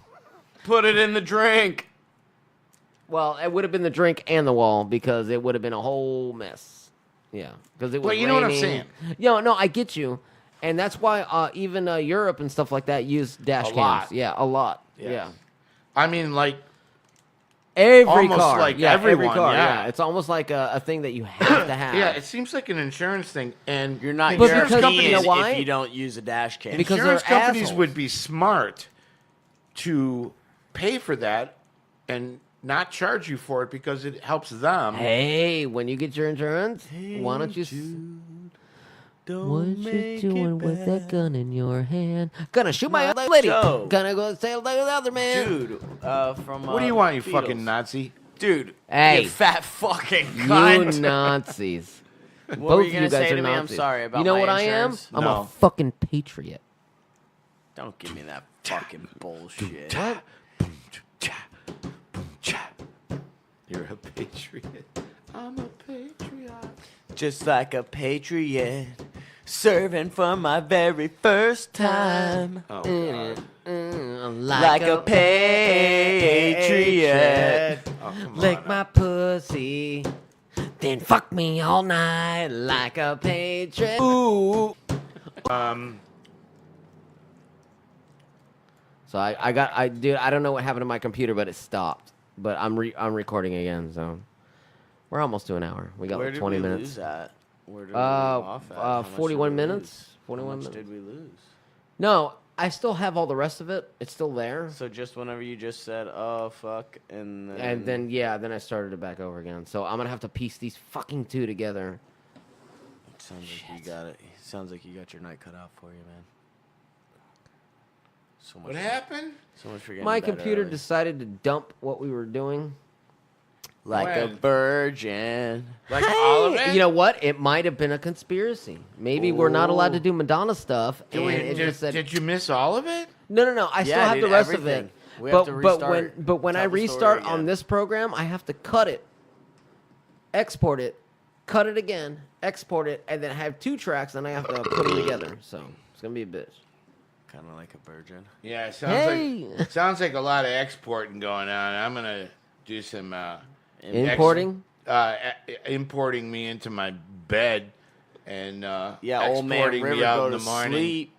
Put it in the drink. Well, it would have been the drink and the wall because it would have been a whole mess. Yeah, because it was. Well, you know what I'm raining. saying. Yo, no, I get you, and that's why even Europe and stuff like that use dash A cams. lot. Yeah, a lot. Yes. Yeah, I mean, like, every Almost car. like yeah, every everyone, car. yeah. It's almost like a thing that you have to have. yeah, it seems like an insurance thing, and You're not But insurance because- companies. you know why? if you don't use a dash cam. Because Insurance they're companies assholes. would be smart to pay for that and not charge you for it because it helps them. Hey, when you get your insurance, why don't you? What you doing with that gun in your hand? Gonna shoot my other lady. Joe. Gonna go sail with the other man. Dude, from What do you want, you Beatles. fucking Nazi? Dude, Hey. you fat fucking You cunt. Nazis. What Both were of you you gonna guys say are to me? I'm Nazis. sorry about You know my what insurance. I am? I'm No. a fucking patriot. Don't give me that fucking bullshit. What? You're a patriot. I'm a patriot. Just like a patriot, serving for my very first time. Oh, God. Like a patriot. Oh, come Lick on. my pussy, then fuck me all night like a patriot. Ooh. So I dude, I don't know what happened to my computer, but it stopped. But I'm recording again, so we're almost to an hour. We got Where like did 20 we minutes. lose at? Where did we leave off at? How much 41 did we minutes. lose? 41 How much minutes. did we lose? No, I still have all the rest of it. It's still there. So just whenever you just said, "Oh fuck," and And then I started it back over again. So I'm gonna have to piece these fucking two together. sounds like you got it. Sounds like you got your night cut out for you, man. So much. What happened? So much for getting My to bed computer early. decided to dump what we were doing. like a When? virgin. Like all of it? You know what? It might have been a conspiracy. Maybe we're not allowed to do Madonna stuff. Did, and we, it did, just said, did you miss all of it? no. I still Yeah, have dude, the rest everything. of it. We have to restart. But when I Tell the story restart on again. this program, I have to cut it, export it, cut it again, export it, and then have two tracks, and I have to put them together. So it's gonna be a bitch. Kind of like a virgin. Yeah, it sounds Hey. like sounds like a lot of exporting going on. I'm gonna do some Importing. importing me into my bed and Yeah, old man exporting River me out go in to the morning. sleep.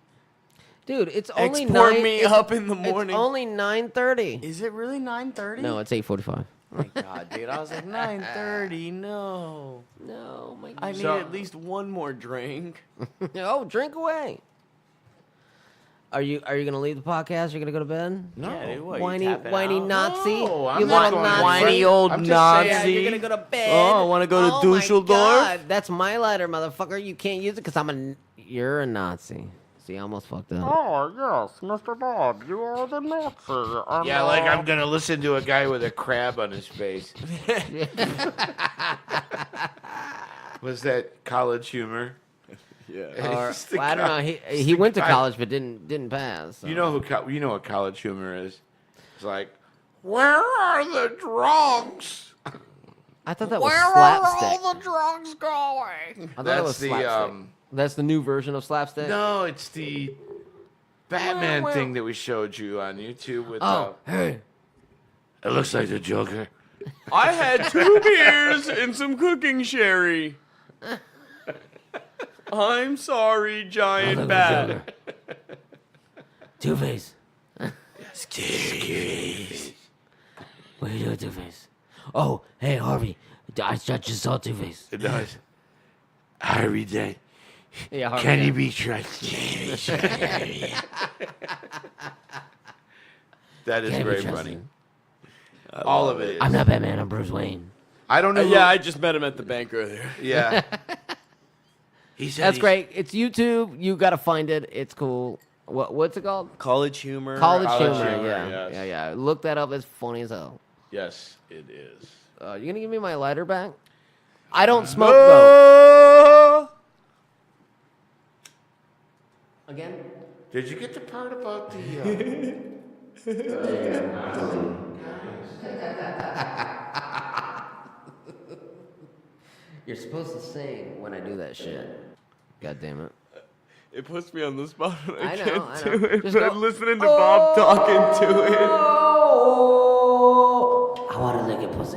Dude, it's only Export 9 me it's- up in the morning. It's only 9:30. Is it really 9:30? No, it's 8:45. My God, dude, I was like 9:30. No, No, my I need So- at least one more drink. Oh, drink away. Are you gonna leave the podcast? You're gonna go to bed? No, Yeah, dude, what, you Whiny, tapping whiny out? Nazi. No, I'm you not little going to Nazi. Whiny old I'm just saying, Nazi. Yeah, you're gonna go to bed. Oh, I wanna go to Oh Dusseldorf? My God, that's my lighter, motherfucker. You can't use it because you're a Nazi. See, I almost fucked up. Oh, yes, Mr. Bob, you are the Nazi. And, Yeah, like I'm gonna listen to a guy with a crab on his face. Was that college humor? Yeah. Or, It's the well, I don't know. guy- He it's he the went to guy- college but didn't pass. So. You know you know what college humor is? It's like, where are the drugs? I thought that was slapstick. the drugs going? I thought it was That's the slapstick. That's the new version of slapstick. no, it's the Batman thing that we showed you on YouTube with. Oh, hey. It looks like the Joker. I had 2 beers and some cooking sherry. I'm sorry, giant bat. Two Face. What are you doing, Two Face? Oh, hey Harvey. I just saw Two Face. It does. Harvey Dent. Yeah, Harvey. Can he be trusted? That is Can't be very trusted. funny. All of it is. I'm not Batman. I'm Bruce Wayne. I don't know. Yeah, I just met him at the bank earlier. Yeah. He said That's he's- great. It's YouTube. You got to find it. It's cool. What's it called? College humor. College College Humor. Humor, Yeah. yes. Yeah. Look that up. It's funny as hell. Yes, it is. You gonna give me my lighter back? I don't smoke though. Again? Did you get the part about the? You're supposed to sing when I do that shit. God damn it. It puts me on the spot and I, I know, can't I do know. it. Just But go, I'm listening to Bob talking to it. Oh, I want to lick a pussy.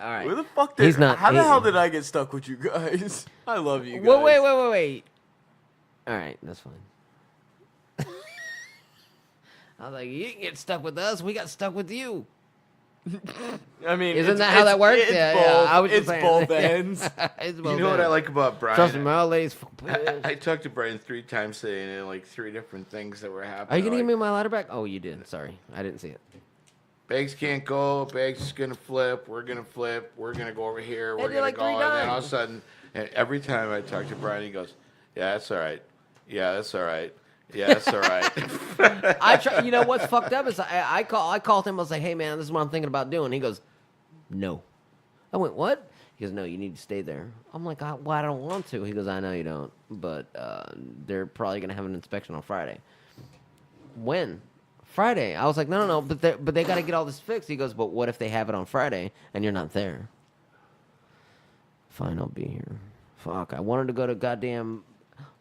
All right. Where the fuck did? He's not- How the he- hell did I get stuck with you guys? I love you guys. Wait. All right, that's fine. I was like, you didn't get stuck with us. We got stuck with you. I mean, Isn't it's- that how that works? It's Yeah, both. yeah, I was just it's saying. both ends. It's You both know what I ends. like about Brian? Trust me, my old lady's pissed. I talked to Brian 3 times today, and like 3 different things that were happening. Are you gonna like, give me my lighter back? Oh, you did. Sorry, I didn't see it. Bags can't go. Bags is gonna flip. We're gonna flip. We're gonna go over here. We're did gonna like go. 3 And then all of a times. sudden, and every time I talk to Brian, he goes, "Yeah, that's all right. Yeah, that's all right. Yeah, that's all right." I try. You know what's fucked up is I called him. I was like, hey man, this is what I'm thinking about doing. He goes, no. I went, what? He goes, no, you need to stay there. I'm like, well, I don't want to. He goes, I know you don't, but they're probably gonna have an inspection on Friday. When? Friday. I was like, no, but they got to get all this fixed. He goes, but what if they have it on Friday and you're not there? Fine, I'll be here. Fuck, I wanted to go to goddamn.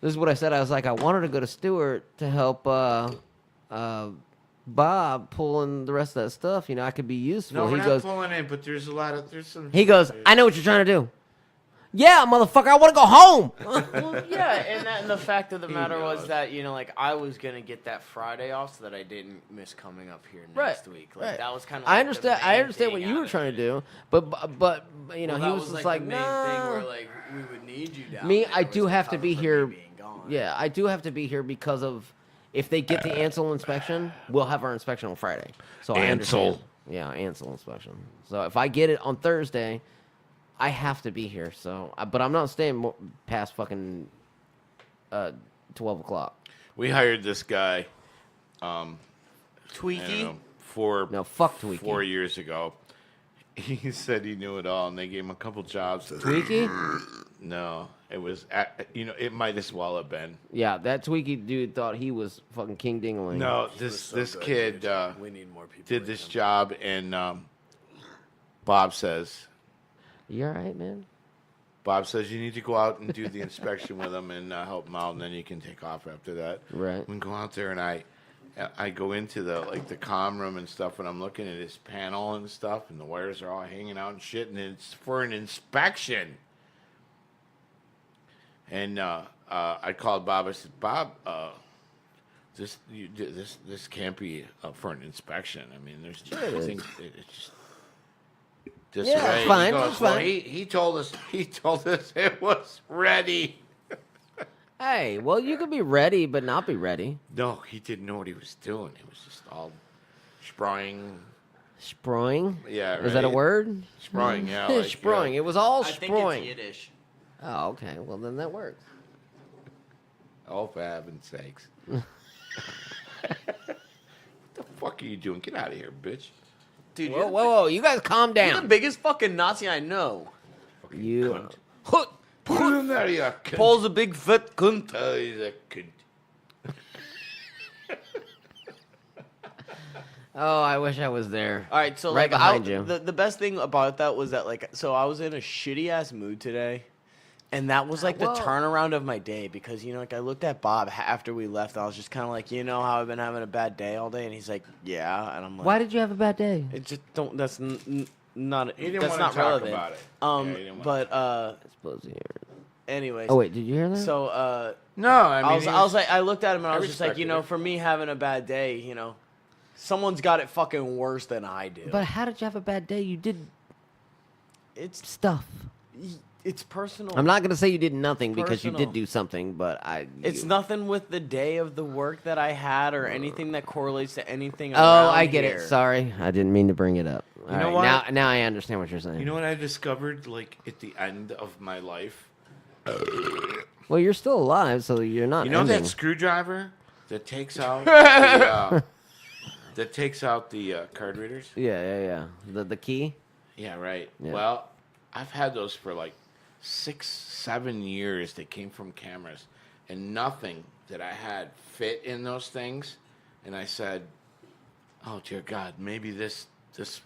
This is what I said. I was like, I wanted to go to Stewart to help Bob pull in the rest of that stuff. You know, I could be useful. No, we're He not goes, pulling in, but there's some. he goes, I know what you're trying to do. Yeah, motherfucker, I want to go home. Well, yeah, and the fact of the matter was knows. that, you know, like, I was gonna get that Friday off so that I didn't miss coming up here Right, next week. Like, right. that was kind of. I understand what you were trying to do, but you know, Well, he that was just like like, the main nah. thing where like we would need you down. Me, there I was do have to cover be for here. me being gone. Yeah, I do have to be here because of if they get the Ansel inspection, we'll have our inspection on Friday. So I Ansel. understand. Yeah, Ansel inspection. So if I get it on Thursday, I have to be here. So, but I'm not staying past fucking 12 o'clock. We hired this guy. I Tweaky. don't know, Fuck Tweaky. 4 years ago. He said he knew it all, and they gave him a couple jobs. Tweaky? No, it was, it might as well have been. Yeah, that Tweaky dude thought he was fucking King Dingling. No, was this so this good, kid dude. We need more people. did like this him. job, and Bob says You all right, man? you need to go out and do the inspection with him and help him out, and then you can take off after that. Right. We go out there, and I go into the comm room and stuff, and I'm looking at his panel and stuff, and the wires are all hanging out and shit, and it's for an inspection. And I called Bob. I said, Bob, this can't be for an inspection. I mean, there's things. It's just this Yeah, way. it's fine, He goes, it's well, fine. he told us it was ready. Hey, well, you could be ready, but not be ready. No, he didn't know what he was doing. It was just all spraying. Sproing? Yeah, Is that a right. word? Spraying, yeah. Like, Sproing. It was all I think sproing. it's Yiddish. Oh, okay. Well, then that works. Oh, for heaven's sakes. What the fuck are you doing? Get out of here, bitch. Dude, Whoa, whoa! You guys calm You're the down. biggest fucking Nazi I know. You. Cunt. Put him out of here, cunt. Paul's a big fat cunt. Oh, he's a cunt. Oh, I wish I was there. All right, so Right like behind you. The best thing about that was that like so I was in a shitty ass mood today, and that was like the Well- turnaround of my day because you know like I looked at Bob after we left. I was just kind of like, you know how I've been having a bad day all day, and he's like, yeah, and I'm like, Why did you have a bad day? it just don't. That's not. He didn't that's wanna not talk relevant. about it. Yeah, he didn't wanna But I suppose you hear it. anyways. Oh wait, did you hear that? So No, I mean, I was like, I looked at him and I I was just like, you know, respected it. for me having a bad day, you know, someone's got it fucking worse than I do. But how did you have a bad day? You did it's stuff. It's personal. I'm not gonna say you did nothing because you did Personal. do something, but It's nothing with the day of the work that I had or anything that correlates to anything. Oh, around I get here. it. Sorry, I didn't mean to bring it up. All know right, what? Now I understand what you're saying. You know what I discovered, like, at the end of my life? Well, you're still alive, so you're not. You know ending. that screwdriver that takes out that takes out the card readers? Yeah. The key. Yeah, right. Yeah. Well, I've had those for like 6-7 years. They came from cameras, and nothing that I had fit in those things. And I said, "Oh dear God, maybe this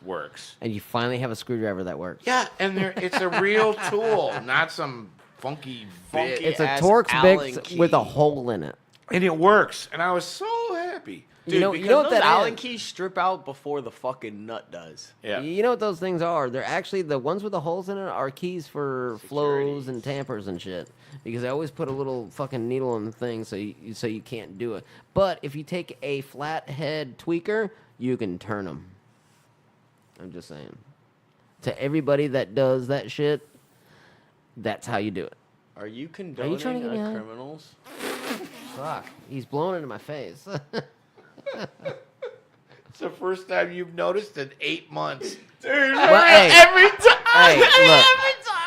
works." And you finally have a screwdriver that works. Yeah, and it's a real tool, not some funky bit. Funky. It's a Ass Torx Allen bit key. with a hole in it. And it works, and I was so happy. Dude, You know because what those that Allen is? keys strip out before the fucking nut does. Yeah. You know what those things are? They're actually the ones with the holes in it are keys for flows and tampers and shit. Because they always put a little fucking needle in the thing so you can't do it. But if you take a flathead tweaker, you can turn them. I'm just saying. To everybody that does that shit, that's how you do it. Are you condoning trying to get me high? criminals? Fuck. He's blowing it in my face. It's the first time you've noticed in 8 months. Well, hey, Every time. hey, look. Every time.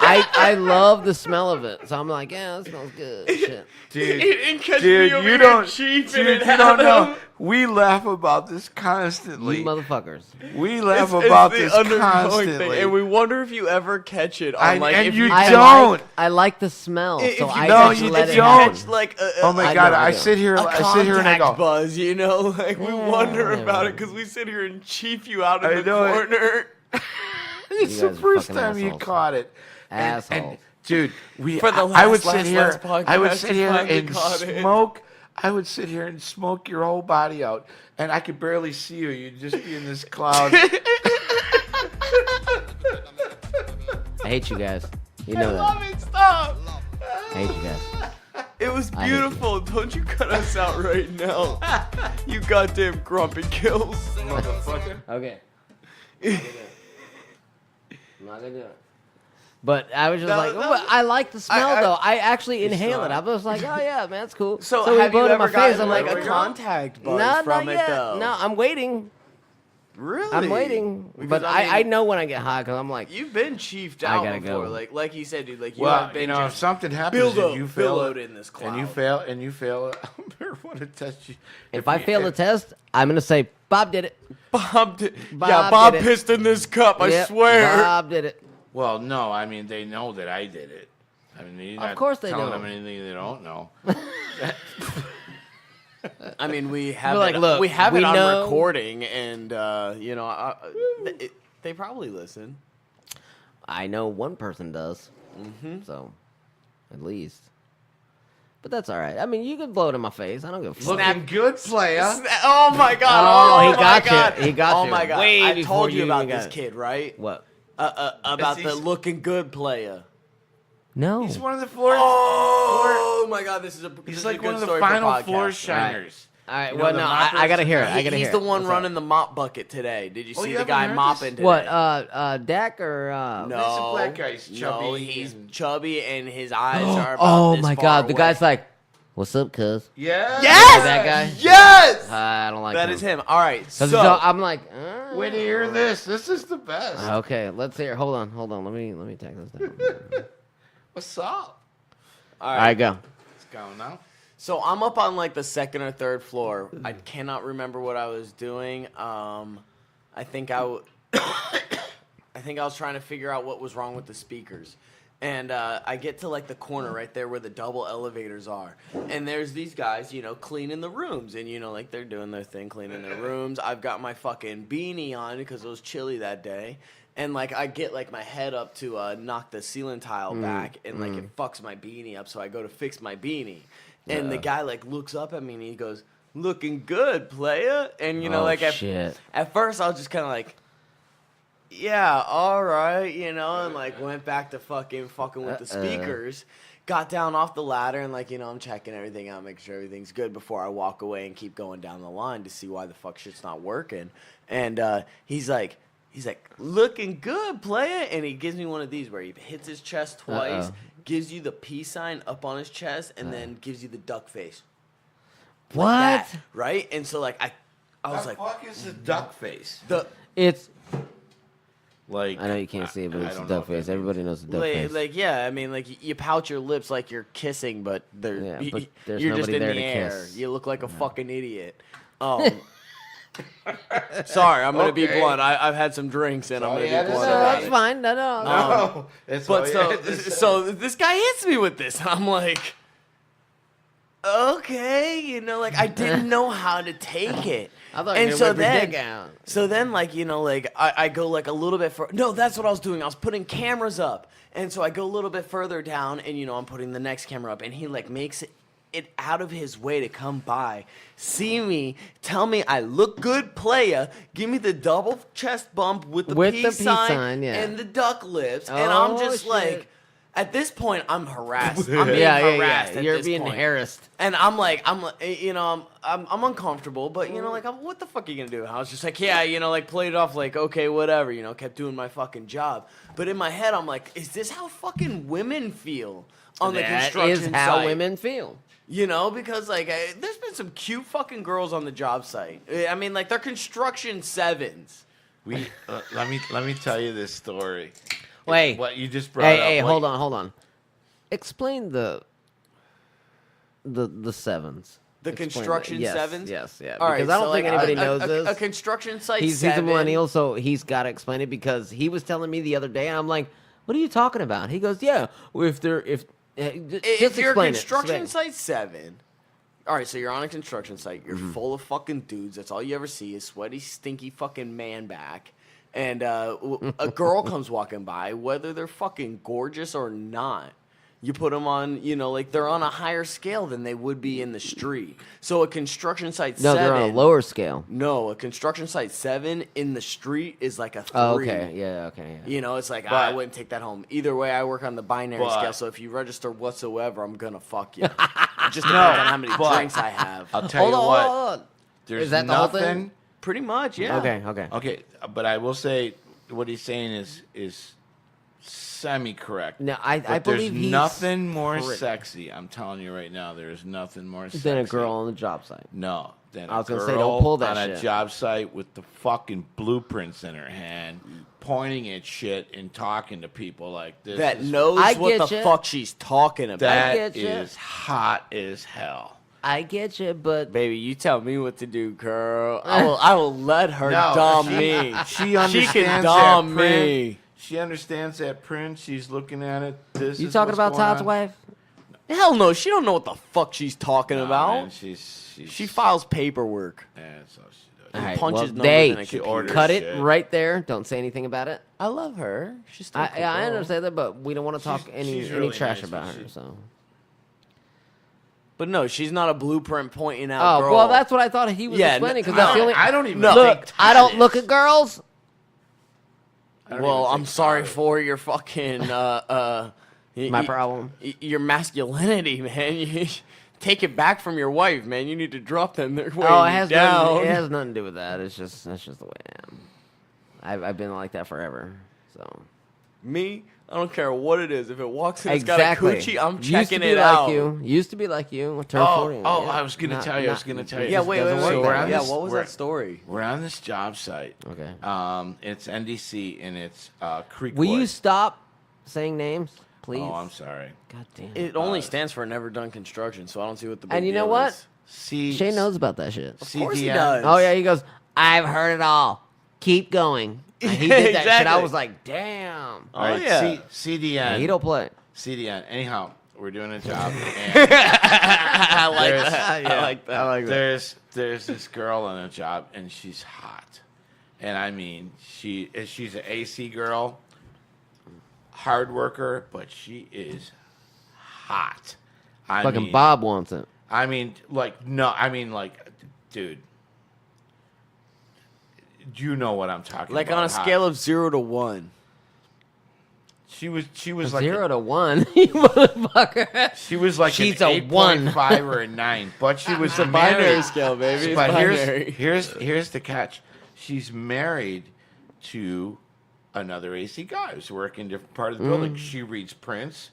I love the smell of it. So I'm like, yeah, that smells good. Shit. Dude, And catch dude, me over you here don't, chiefing dude, it you out don't know. of- We laugh about this You constantly. motherfuckers. We laugh It's about the this undergoing constantly. and we wonder if you ever catch it. On, like, and if you I don't. I like the smell, If so you I No, just you let it don't. happen. catch like a, Oh my I God! know, I I do. sit here. a I sit here and I contact go. buzz, you know, like we Yeah, wonder whatever. about it because we sit here and chief you out in I the know it. corner. It's You the guys are first fucking time you assholes. caught it. And, Assholes. dude, we. For the I would last sit here. podcast, I would sit you here finally and caught it. smoke. I would sit here and smoke your whole body out, and I could barely see you. You'd just be in this cloud. I hate you guys. You I know love that. it. Stop. I hate you guys. It was I hate you. beautiful. Don't you cut us out right now. You goddamn grumpy kills. Motherfucker. Okay. I'm not gonna do it. But I was just No, like, no. "But I like the smell I- though. I actually inhale it. not. I was like, oh yeah, man, that's cool. So, he have you blew it in ever my face. gotten I'm like, like a "Okay." contact buzz no, from not it yet. though? No, I'm waiting. Really? I'm waiting. Because, But I know when I get high because I'm like, You've been chiefed I out gotta before, go. like you said, dude. Like you Well, have been you know, if just something happens build and up, you fail billowed it, in this and you cloud. fail, I don't want to test you. if I fail the test, I'm gonna say Bob did it. Bob did. Bob Yeah, Bob did it. pissed in this cup. I Yep, swear. Bob did it. Well, no, I mean they know that I did it. I mean, you're Of not course they telling know. them anything they don't know. I mean, we have like, it. look, we have we it on know- recording, and you know, they probably listen. I know one person does. Mm-hmm. So, at least. But that's all right. I mean, you can blow it in my face. I don't give a fuck. Looking good, playa. Oh my god! Oh, he my got you. God. He got Oh you. my god! Way I before told you you about even this got it. kid, right? What? About the he's- looking good player. No. He's one of the floor. Oh my god! This is a. this He's is like a good one of the story for final podcast. floor shiners. All right. You know, Well, the no, moppers? I gotta hear it. I gotta He's hear the it. one What's up? running the mop bucket today. Did you Oh, see you the haven't guy heard mopping this? today? What? Dak or? No, It's a black guy. He's no, chubby he's and- chubby and his eyes are about Oh this my far God! The away. guy's like, "What's up, cuz?" Yeah. Yes! That guy? Yes! I don't like That him. is him. All right, 'Cause so I'm like, Wait to hear this. This is the best. okay, let's hear. Hold on. Let me take this down. What's up? All right, go. What's going on? So I'm up on like the second or third floor. I cannot remember what I was doing. I think I was trying to figure out what was wrong with the speakers. And I get to like the corner right there where the double elevators are. And there's these guys, you know, cleaning the rooms. And, you know, like they're doing their thing, cleaning their rooms. I've got my fucking beanie on because it was chilly that day. And like I get like my head up to knock the ceiling tile back. And like it fucks my beanie up. So I go to fix my beanie. And the guy like looks up at me and he goes, "Looking good, playa." And, you know, Oh, like shit. at first I was just kind of like, yeah, all right, you know, and like went back to fucking with the speakers, got down off the ladder and like, you know, I'm checking everything out, making sure everything's good before I walk away and keep going down the line to see why the fuck shit's not working. And he's like, He's like, looking good, player. And he gives me one of these where he hits his chest twice, gives you the peace sign up on his chest, and then gives you the duck face. What? Like that, right? And so, like, I was like, fuck is the duck face? It's. Like, I know you can't see it, but I it's a don't know duck if that face. Everybody knows the duck like, face. like, yeah, I mean, like, you pout your lips like you're kissing, but Yeah, but there's you're just nobody in there the to air. kiss. You look like a fucking idiot. Sorry, I'm gonna be Okay. blunt. I've had some drinks and I'm all gonna you had be to blunt say. No, about that's it. fine. No. No, it's all But you so had to say. so this guy hits me with this. I'm like, okay, you know, like I didn't know how to take it. I thought you And were so gonna whip your then, dick out. so then, like, you know, like I go like a little bit further. No, that's what I was doing. I was putting cameras up, and so I go a little bit further down, and you know, I'm putting the next camera up, and he like makes it out of his way to come by, see me, tell me I look good, playa, give me the double chest bump with the peace sign, yeah. and the duck lips, and I'm Oh, just shit. like. At this point, I'm harassed. I'm being Yeah, harassed. At You're this being point. harassed. And I'm like, you know, I'm uncomfortable, but you know, like, what the fuck are you gonna do? I was just like, yeah, you know, like, played it off like, okay, whatever, you know, kept doing my fucking job. But in my head, I'm like, is this how fucking women feel on the That construction is how site? women feel. You know, because like, there's been some cute fucking girls on the job site. I mean, like, they're construction sevens. We let me tell you this story. Wait. What you just brought up. Hey, what- hold on. Explain the sevens. The Explain construction that. Yes, sevens? Yes, yeah. All right, Because I don't so, think like, anybody a- knows a, this. A construction site He's a seven. millennial, so he's got to explain it because he was telling me the other day, and I'm like, "What are you talking about?" He goes, "Yeah, if If just you're a explain construction it. site seven, all right, so you're on a construction site. You're Mm-hmm. full of fucking dudes. That's all you ever see is sweaty, stinky fucking man back. And a girl comes walking by, whether they're fucking gorgeous or not. You put them on, you know, like they're on a higher scale than they would be in the street. So a construction site No, seven. they're on a lower scale. No, a construction site 7 in the street is like a 3. Oh, okay, yeah, okay. Yeah. You know, it's like, But- I wouldn't take that home. Either way, I work on the binary But- scale, so if you register whatsoever, I'm going to fuck you. It just depends on how many but- drinks I have. I'll tell you what. on. There's Is that the whole thing? nothing. Pretty much, yeah. Okay. Okay, but I will say what he's saying is semi-correct. No, I But believe there's he's nothing more correct. sexy. I'm telling you right now, there is nothing more sexy than a girl on the job site. No, than I was a gonna girl say, don't pull that on a shit. job site with the fucking blueprints in her hand, pointing at shit and talking to people like this. That is, knows I what the get ya. fuck she's talking about. that get ya. is hot as hell. I get you, but Baby, you tell me what to do, girl. I will let her No, dom she- me. She understands can that dom print. me. She understands that print. She's looking at it. This you is talking what's about going Todd's on. wife? Hell no, she don't know what the fuck she's talking No, about. man, she's She files paperwork. Yeah, that's all she does. All right, punches well, numbers they in a She computer. orders cut it shit. right there. Don't say anything about it. I love her. She's still a cool I girl. understand that, but we don't want to talk any she's really trash nice, about but her. she- So. But no, she's not a blueprint pointing out. Oh girl. well, that's what I thought he was Yeah, explaining because no, that's the only. I don't even look. think I Todd don't look is. at girls. I don't Well, even I'm think sorry Todd is. for your fucking My problem. Your masculinity, man. You take it back from your wife, man. You need to drop them. They're weighing Oh, it you has down. nothing. It has nothing to do with that. It's just that's just the way I am. I've been like that forever. So Me, I don't care what it is. If it walks and exactly. it's got a coochie, I'm Used checking to be it like out. You. Used to be like you. Turned 40. Oh, yeah. I was gonna tell you. I was gonna tell you. Yeah, It wait, doesn't wait, work wait. So we're that on way. Yeah, this- what was we're- that story? We're on this job site. Okay. It's NDC and it's Creekwood. Will you stop saying names, please? Oh, I'm sorry. God damn. It only stands for never done construction, so I don't see what the big And you know deal what? is. C. Shay knows about that shit. Of course he CDN. does. Oh yeah, he goes. I've heard it all. Keep going. And he did that shit. I Exactly. was like, damn. All right, Oh, yeah. CDN. He don't play. CDN. Anyhow, we're doing a job. And I like There's- that. I like that. I like that. there's this girl on a job and she's hot, and I mean she's an AC girl, hard worker, but she is hot. I Fucking mean, Bob wants it. I mean, like no, I mean like, dude. You know what I'm talking Like about. on a hot. scale of 0 to 1. she was like 0 to 1. You motherfucker. she was like She's an a 1. 8.5 or a 9, but she was a binary married. scale, baby. It's But binary. here's the catch. She's married to another AC guy who's working in a different part of the Mm. building. She reads Prince.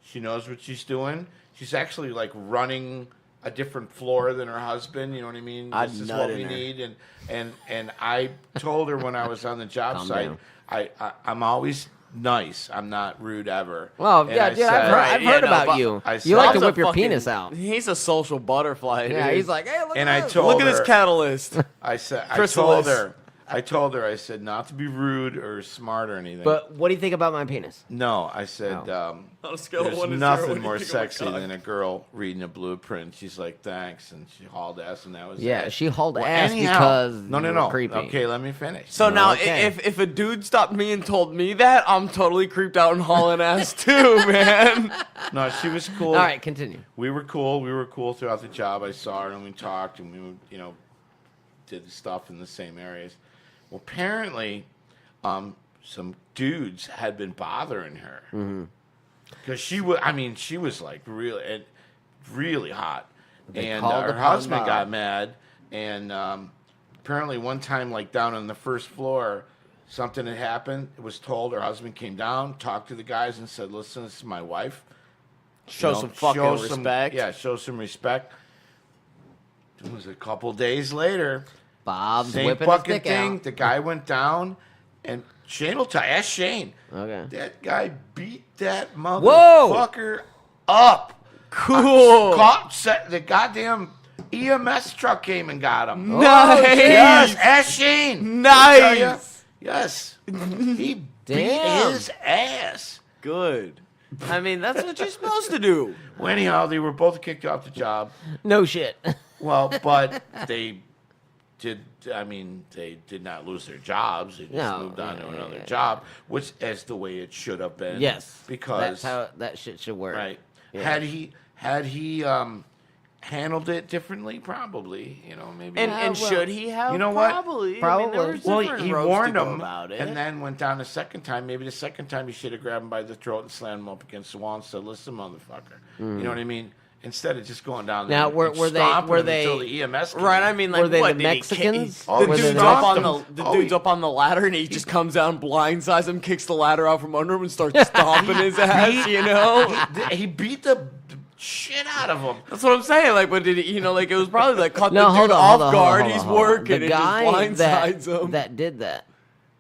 She knows what she's doing. She's actually like running a different floor than her husband. You know what I mean? I'd This is nut what in we her. need. And I told her when I was on the job Calm site, down. I'm always nice. I'm not rude ever. Well, And yeah, I dude, said- I've heard no, about but you. I You saw- like to Bob's a whip your fucking- penis out. He's a social butterfly. Yeah, dude. he's like, hey, look And at I this. told Look at her, this catalyst. I said, Chrysalis. I told her, I said, not to be rude or smart or anything. But what do you think about my penis? no, I said, On a scale there's of 1 to 0, what nothing do you more think of my sexy cock? than a girl reading a blueprint. She's like, thanks, and she hauled ass, and that was Yeah, it. she hauled Well, ass anyhow- because no, you no, were no. creepy. Okay, let me finish. So now, Okay. if a dude stopped me and told me that, I'm totally creeped out and hauling ass too, man. No, she was cool. All right, continue. We were cool. We were cool throughout the job. I saw her and we talked and we, did the stuff in the same areas. Well, apparently, some dudes had been bothering her because she was. I mean, she was like really hot, and called her upon husband Bob. got mad. And apparently, one time, like down on the first floor, something had happened. It was told. Her husband came down, talked to the guys, and said, "Listen, this is my wife. Show You know, some fucking show some- respect. Yeah, show some respect." It was a couple days later. Bob's Same whipping his fucking dick thing. out. The guy went down, and Shane will tell. Ask Shane. Okay. That guy beat that Whoa! motherfucker up. Cool. The goddamn EMS truck came and got him. Nice. Yes, ask Shane. Nice. He'll tell ya. Yes. He beat Damn. his ass. Good. I mean, that's what you're supposed to do. Well, anyhow, they were both kicked off the job. No shit. Well, but they did. I mean, they did not lose their jobs. They just No, moved on to yeah, another yeah. job, which is the way it should have been. Yes, because that's how that shit should work. right. Yeah. Had he handled it differently, probably. Maybe. And well, should he have? you know what? Probably. Probably. I mean, there was well, different he roads warned to go him about it. and then went down the second time. Maybe the second time he should have grabbed him by the throat and slammed him up against the wall and said, "Listen, motherfucker." You know what I mean? Instead of just going down there Now, and were they- stomping were him they- until the EMS came. Right, I mean, like, Were they what, the did he Mexicans? kick- The Were dude's they up on the- the Oh, dude's he- up on the ladder, and he just comes down, blindsides him, kicks the ladder out from under him, and starts stomping his ass. You know, He beat the shit out of him. that's what I'm saying. Like, but did he, like it was probably like caught No, the hold dude on, off hold on, guard. hold on, He's hold on. working, The and guy just that blindsides him. that did that.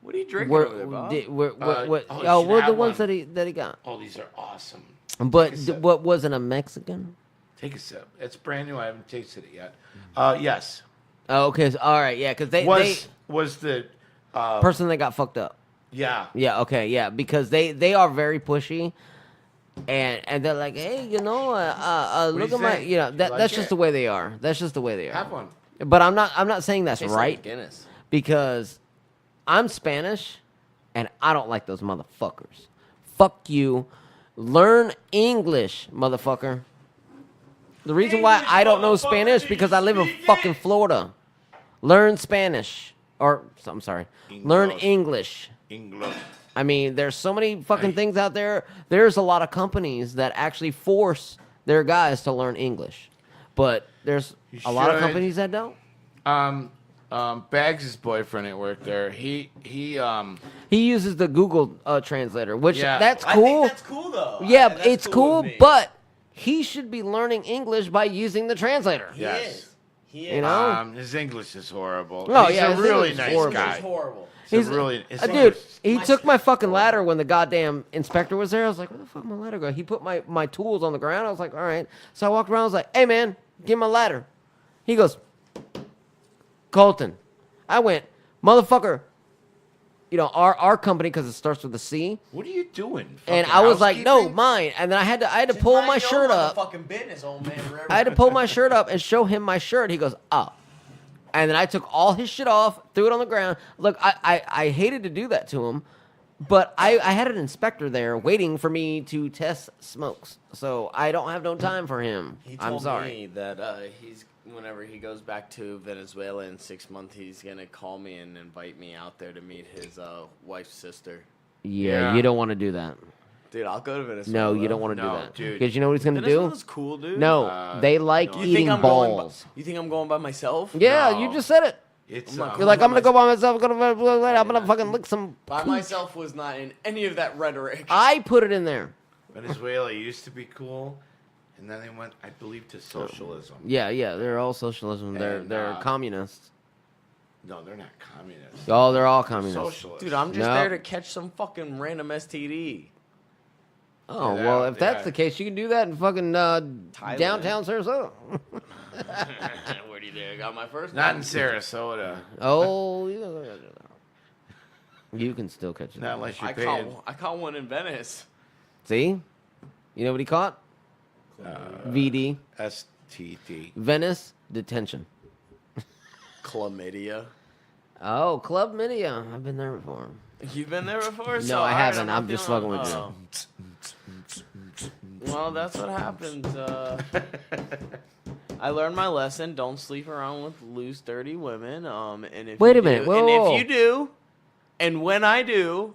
What are you drinking Were, over there, Bob? did, were, you oh, should we're the have ones one. that he got. Oh, these are awesome. But Take a sip. what wasn't a Mexican? Take a sip. It's brand new. I haven't tasted it yet. Yes. Oh, okay. So, all right. Yeah, because they Was the person that got fucked up. yeah. Yeah. Okay. Yeah, because they are very pushy, and they're like, hey, do look you at my, think? that You like that's just it? the way they are. That's just the way they are. Have one. But I'm not saying that's Tastes like right Guinness. because I'm Spanish, and I don't like those motherfuckers. Fuck you. Learn English, motherfucker. The reason why I don't know Spanish because I live in fucking Florida. Learn Spanish. Or, I'm sorry. Learn English. English. English. I mean, there's so many fucking things out there. There's a lot of companies that actually force their guys to learn English. But there's You a lot of should. companies that don't. Bags' boyfriend at work there. He He uses the Google translator, which Yeah. that's I cool. think that's cool though. Yeah, That's it's cool, with me. but he should be learning English by using the translator. He Yes. is. He You know? his English is horrible. Oh, He's yeah, a his really English is nice horrible. guy. It's horrible. He's a really his dude, English- he took my fucking ladder when the goddamn inspector was there. I was like, where the fuck my ladder go? He put my tools on the ground. I was like, all right. So I walked around. I was like, hey, man, give my ladder. He goes, Colton. I went, motherfucker. Our company, because it starts with a C. What are you doing? And Fucking I was like, no, housekeeping? mine. And then I had to pull my shirt up. Fucking business, old man. I had to pull my shirt up and show him my shirt. He goes, oh. And then I took all his shit off, threw it on the ground. Look, I hated to do that to him, but I had an inspector there waiting for me to test smokes. So I don't have no time for him. He told I'm sorry. me that whenever he goes back to Venezuela in 6 months, he's gonna call me and invite me out there to meet his wife's sister. Yeah, Yeah. you don't want to do that. Dude, I'll go to Venezuela. No, you don't want to No, do that. dude. Because you know what he's going to do? Venezuela's cool, dude. No, they like no. You think eating I'm balls. You think I'm going by myself? Yeah, No. you just said it. It's I'm not You're like, I'm gonna go by myself. I'm gonna fucking lick some. By pooch." myself was not in any of that rhetoric. I put it in there. Venezuela used to be cool, and then they went, I believe, to socialism. Yeah, they're all socialism. They're And, communists. No, they're not communists. Oh, they're all communists. Socialists. Dude, I'm just No. there to catch some fucking random STD. Oh Yeah, well, if that's yeah. the case, you can do that in fucking downtown Sarasota. Where do you think I got my first? Not one? in Sarasota. Oh, you can still catch it. Not unless you're I paying. caught one in Venice. See, you know what he caught? VD, STD. Venice detention. Chlamydia. Oh, Club Media. I've been there before. You've been there before? No, I haven't. I'm just feeling- fucking with you. oh. Well, that's what happens. I learned my lesson. Don't sleep around with loose, dirty women. And if Wait you a minute. do- Whoa, and whoa, whoa. if you do, and when I do,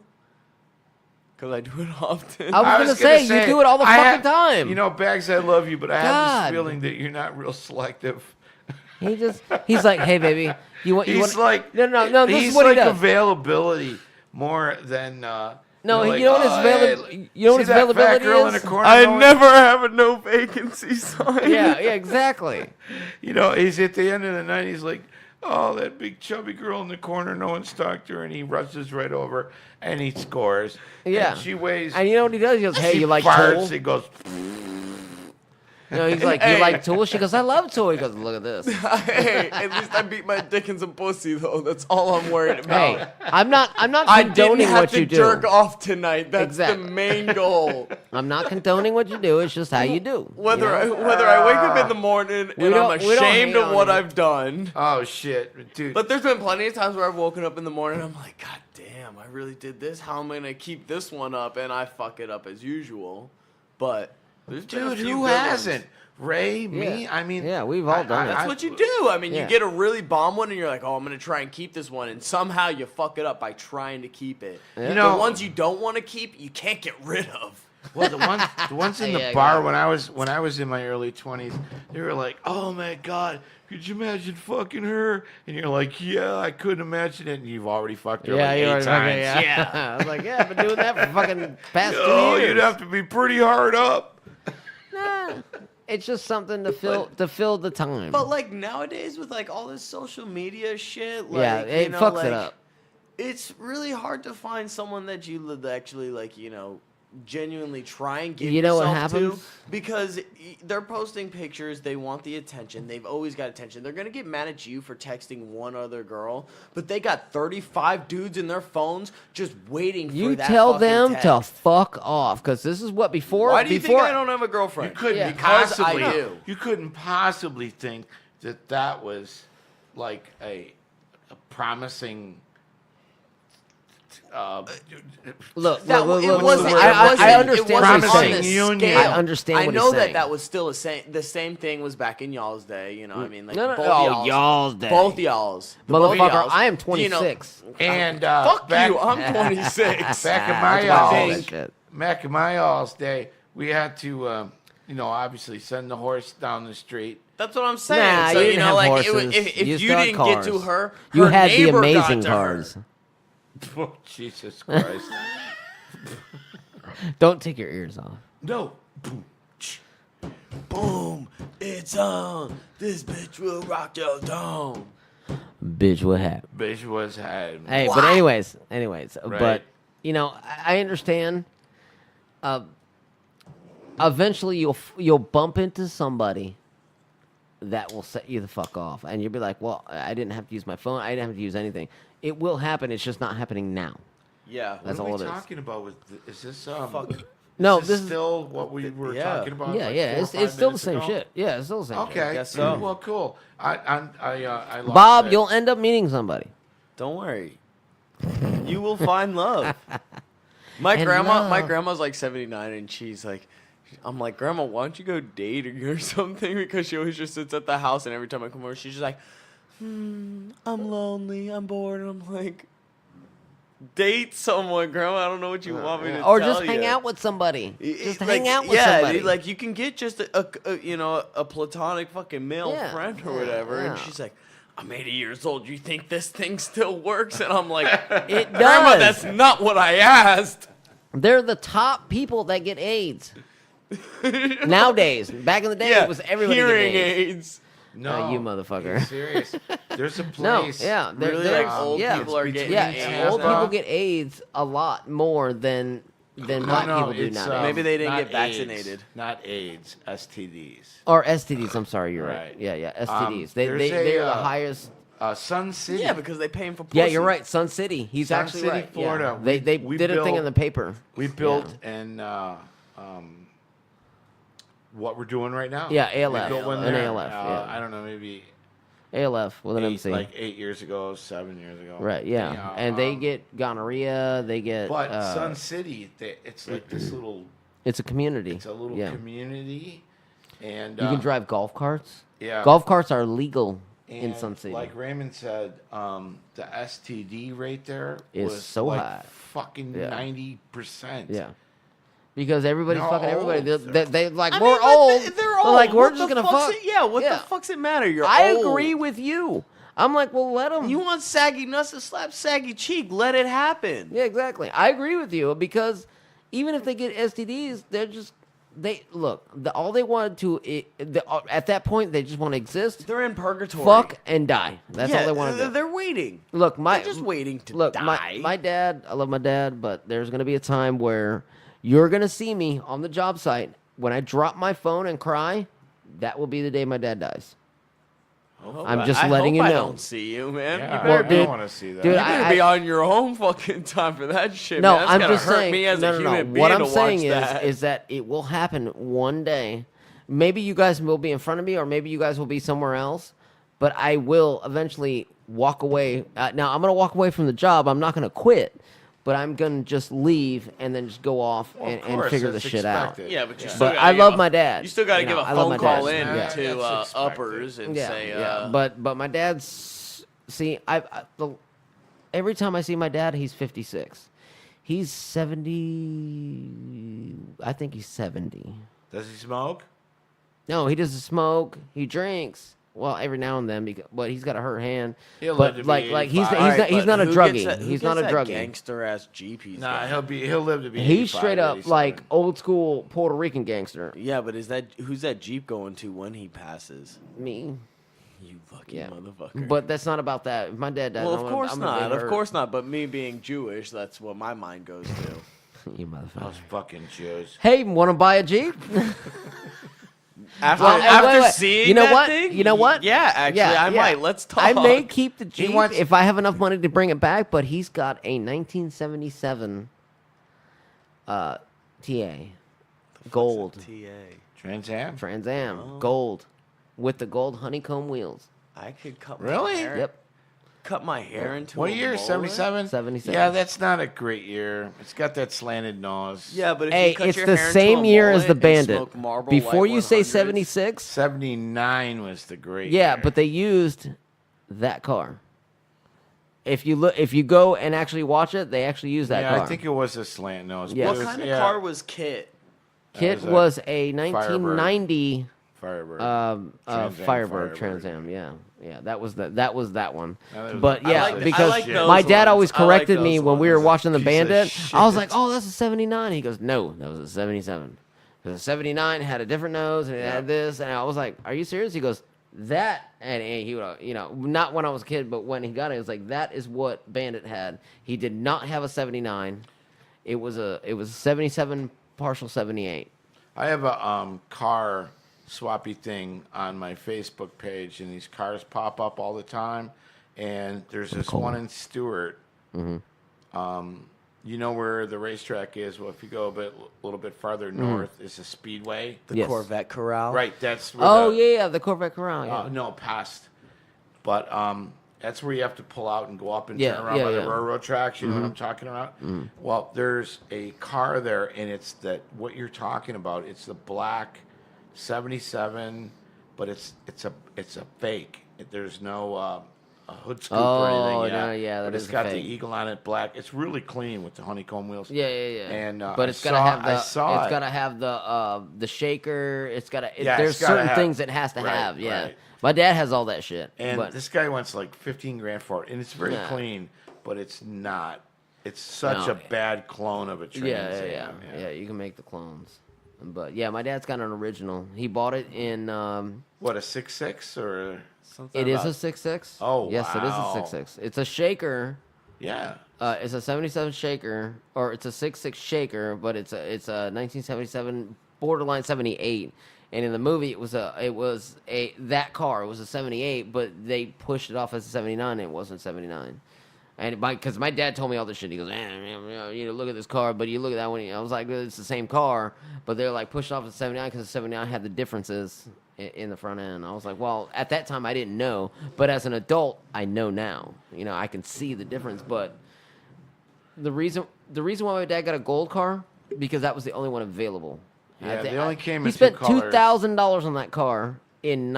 because I do it often. I was gonna say, you do it all the I fucking time. You know, Bags, I love you, but I have God. this feeling that you're not real selective. He's like, hey baby, you want? He's like, no. This he's is what like he does. availability more than. No, like, you know what his you know what his see that fat availability girl in is? the corner I going- never have a no vacancy sign. Yeah, exactly. You know, he's at the end of the night. He's like, "Oh, that big chubby girl in the corner. No one stalked her," and he rushes right over and he scores. Yeah. and she weighs. And you know what he does? He goes, hey, she you like farts, Tool? He goes, You know, he's like, you Hey. like Tool? She goes, I love Tool. He goes, look at this. Hey, at least I beat my dick in some pussy though. That's all I'm worried about. Hey, I'm not I didn't condoning have what to you do. jerk off tonight. That's Exactly. the main goal. I'm not condoning what you do. It's just how you do. Whether you know? I wake up in the morning and I'm don't- we don't ashamed hate of on what you. I've done. "Oh shit, dude." But there's been plenty of times where I've woken up in the morning and I'm like, God damn, I really did this. How am I gonna keep this one up? And I fuck it up as usual. But there's been a Dude, few who good hasn't? ones. Ray, me. Yeah. I mean, Yeah, we've all done it. That's what you do. I mean, Yeah. you get a really bomb one and you're like, oh, I'm gonna try and keep this one, and somehow you fuck it up by trying to keep it. Yeah. You know- the ones you don't want to keep, you can't get rid of. Well, the ones in the Yeah, bar yeah. when I was in my early 20s, they were like, "Oh my God, could you imagine fucking her?" And you're like, "Yeah, I couldn't imagine it." And you've already fucked her like you 8 already times. fucking- yeah. I was like, yeah, I've been doing that for fucking past 2 Oh, years. you'd have to be pretty hard up. Nah, it's just something to fill the time. But like nowadays with like all this social media shit, like yeah, it you know, fucks like, it up. It's really hard to find someone that you would actually like, you know, genuinely try and give You know what yourself to, happens? because they're posting pictures, they want the attention, they've always got attention. They're gonna get mad at you for texting one other girl, but they got 35 dudes in their phones just waiting for You that tell fucking them to text. fuck off, because this is what before. Why do you before, think I don't have a girlfriend? You couldn't Yeah. Because I possibly. do. You couldn't possibly think that was like a promising. Look, That, look, it look, wasn't. look, it I wasn't- understand it what wasn't he's on saying. the Union. scale. I understand I what know he's that saying. that was still the same thing was back in y'all's day. You know, what I mean, like No, no, both oh, y'all's day. both y'all's, The both Motherfucker, y'all's. I am You know, 26. And fuck back, you, I'm 26. back in Ah, my that's why I say y'all's that shit. back in my y'all's day, we had to, you know, obviously send the horse down the street. That's what I'm saying. Nah, so you you didn't know, have like horses. if You you still had didn't get to cars. her, You her had the neighbor got amazing to her. cars. Oh, Jesus Christ! Don't take your ears off. No. Boom. Boom, it's on. This bitch will rock your dome. Bitch, what happened? Bitch was had. Hey, What? but anyways, Right. but you know, I understand. Eventually, you'll bump into somebody that will set you the fuck off, and you'll be like, "Well, I didn't have to use my phone. I didn't have to use anything." It will happen. It's just not happening now. Yeah, That's what all are we it is. talking about? Is this Fuck. No, is this is still what we were Yeah. talking about? yeah, like yeah. 4 or It's 5 still the minutes same ago? shit. Yeah, it's still the same shit. Okay. guess so. Well, cool. I lost Bob, that. you'll end up meeting somebody. Don't worry. You will find love. My And my love. grandma's like 79 and she's like, I'm like, Grandma, why don't you go dating or something? Because she always just sits at the house and every time I come over, she's just like, I'm lonely, I'm bored. And I'm like, date someone, Grandma. I don't know what you want me to Or tell just hang you. out with somebody. Just Like, hang out with yeah, somebody. like you can get just a you know, a platonic fucking male Yeah, friend or yeah, whatever. yeah. And she's like, I'm 80 years old. You think this thing still works? And I'm like, It Grandma, does. that's not what I asked. They're the top people that get AIDS nowadays. Back in the day, it was everybody hearing getting AIDS. aids. No, you motherfucker. I'm serious. There's a No, place. yeah, Really, they're- like, old yeah, people are getting yeah, AIDS old now? people get AIDS a lot more than black people do it's, nowadays. Maybe they didn't not get vaccinated. AIDS, not AIDS, STDs. Or STDs. I'm sorry, you're right. Right. Yeah, STDs. They're there's the a, highest. Sun City. Yeah, because they pay him for pussy. Yeah, you're right. Sun City. He's Sun actually City, right. Yeah. Florida. They We did a thing built- in the paper. We built what we're doing right now. Yeah, We ALF. built one An there, ALF, yeah. I don't know, maybe ALF with an MC. like 8 years ago, 7 years ago. Right. Yeah. And they get gonorrhea. They get. But Sun City, it's like this little. It's a community. It's a little yeah. community, and You can drive golf carts. Yeah. Golf carts are legal in and Sun City. Like Raymond said, the STD rate there Is was so like high. fucking Yeah. 90%. Yeah. Because everybody's No, fucking everybody. old. They like, I we're mean, but old. They're old. like, we're What just the going to fuck's fuck. it- Yeah, what Yeah. the fuck's it matter? You're I old. agree with you. I'm like, well, let them. You want saggy nuts to slap saggy cheek? Let it happen. Yeah, exactly. I agree with you because even if they get STDs, they're just all they wanted to at that point they just want to exist, They're in purgatory. fuck, and die. That's all they want to do. They're waiting. Look, They're just waiting to die. my dad. I love my dad, but there's gonna be a time where you're gonna see me on the job site when I drop my phone and cry. That will be the day my dad dies. I'm just letting you I know. don't see you, man. Yeah, You I better, Well, be, dude- want to see that. dude, you I- better be on your own fucking time for that shit. No, man. That's I'm gotta just hurt saying. me as no, a no, human no. being What I'm to saying watch that. is that it will happen one day. Maybe you guys will be in front of me, or maybe you guys will be somewhere else. But I will eventually walk away. Now I'm gonna walk away from the job. I'm not gonna quit, but I'm gonna just leave and then just go off Well, of and course, figure that's this shit out. expected. Yeah, but you Yeah. still But gotta I give love a- my dad. You still got to You give know, a I love my phone call dad. in Yeah, to that's expected. uppers and Yeah, say, yeah. But my dad's every time I see my dad, he's 56. He's 70. I think he's 70. Does he smoke? No, he doesn't smoke. He drinks. Well, every now and then, but he's got a hurt hand. He'll but live to be like he's 85. he's not a druggie. He's not a druggie. Gangster ass Jeep. He's Nah, got. he'll live to be. He's 85, straight up 87. like old school Puerto Rican gangster. Yeah, but who's that Jeep going to when he passes? Me. You lucky Yeah. motherfucker. But that's not about that. If my dad dies, well, I'm of gonna- course I'm gonna not. be Of hurt. course not. But me being Jewish, that's what my mind goes to. You motherfucker. Those fucking Jews. Hey, want to buy a Jeep? After, Well, after wait. seeing You know that what? thing, You know what? Yeah, actually, I might. Let's talk. I may keep the Jeep wants- if I have enough money to bring it back, but he's got a 1977 TA, gold, TA. Trans Am? Trans Am, Oh. gold, with the gold honeycomb wheels. I could cut Really? my hair. Yep. Cut my hair into What a year? mullet? 77? 77. Yeah, that's not a great year. It's got that slanted nose. Yeah, but if Hey, you cut it's your the hair into same a year as mullet the and Bandit. smoke Marlboro Before White you say 100s, 76, 79 was the great yeah, year. but they used that car. If you go and actually watch it, they actually use that yeah, car. I think it was a slant nose. Yes. but What it was- kind of yeah, car was Kit? Kit was a was a 1990 Firebird. Trans Trans Am Firebird, Firebird. Trans Am, yeah. That was that one. Yeah, that was- But I yeah, like- I because like those my dad ones. always I like corrected me those when we were ones. watching the Piece of Bandit. I was shit. like, "Oh, that's a 79." He goes, "No, that was a 77." Because the 79 had a different nose and it had this, and I was like, "Are you serious?" He goes, "That," and he would, not when I was a kid, but when he got it, it was like, "That is what Bandit had." He did not have a 79. It was a 77 partial 78. I have a car swappy thing on my Facebook page, and these cars pop up all the time. And there's this one in Stewart. You know where the racetrack is? Well, if you go a little bit farther north, is a speedway. The Yes. Corvette Corral. Right, that's where Oh the, yeah, the Corvette Corral. Yeah. no, past. But that's where you have to pull out and go up and Yeah, turn around yeah, by yeah. the railroad tracks. You know what I'm talking about? Well, there's a car there, and it's what you're talking about. It's the black 77, but it's a fake. There's no hood scoop or Oh, anything. no, yeah, that but is it's a got the fake. eagle on it, black. It's really clean with the honeycomb wheels. Yeah. And but it's gotta have the. It's gotta have the shaker. It's gotta. Yeah, there's it's gotta certain have- things it has to right, have. Yeah. right. My dad has all that shit. And but this guy wants like 15 grand for it, and it's very Nah. clean, but it's not. It's such No. a bad clone of a Trans yeah. Am. You can make the clones. But yeah, my dad's got an original. He bought it in. What, a 6.6 or? Something It is about- a 6.6. Oh, yes, it is wow. a 6.6. It's a shaker. Yeah. It's a 77 shaker, or it's a 6.6 shaker, but it's a 1977 borderline 78. And in the movie, it was that car. It was a 78, but they pushed it off as a 79. And it wasn't 79. And because my dad told me all this shit, he goes, look at this car, but you look at that one. I was like, it's the same car, but they're like pushed off as 79 because the 79 had the differences in the front end. I was like, well, at that time I didn't know, but as an adult, I know now. I can see the difference. But the reason why my dad got a gold car because that was the only one available. Yeah, they only came He in spent two colors. $2,000 on that car in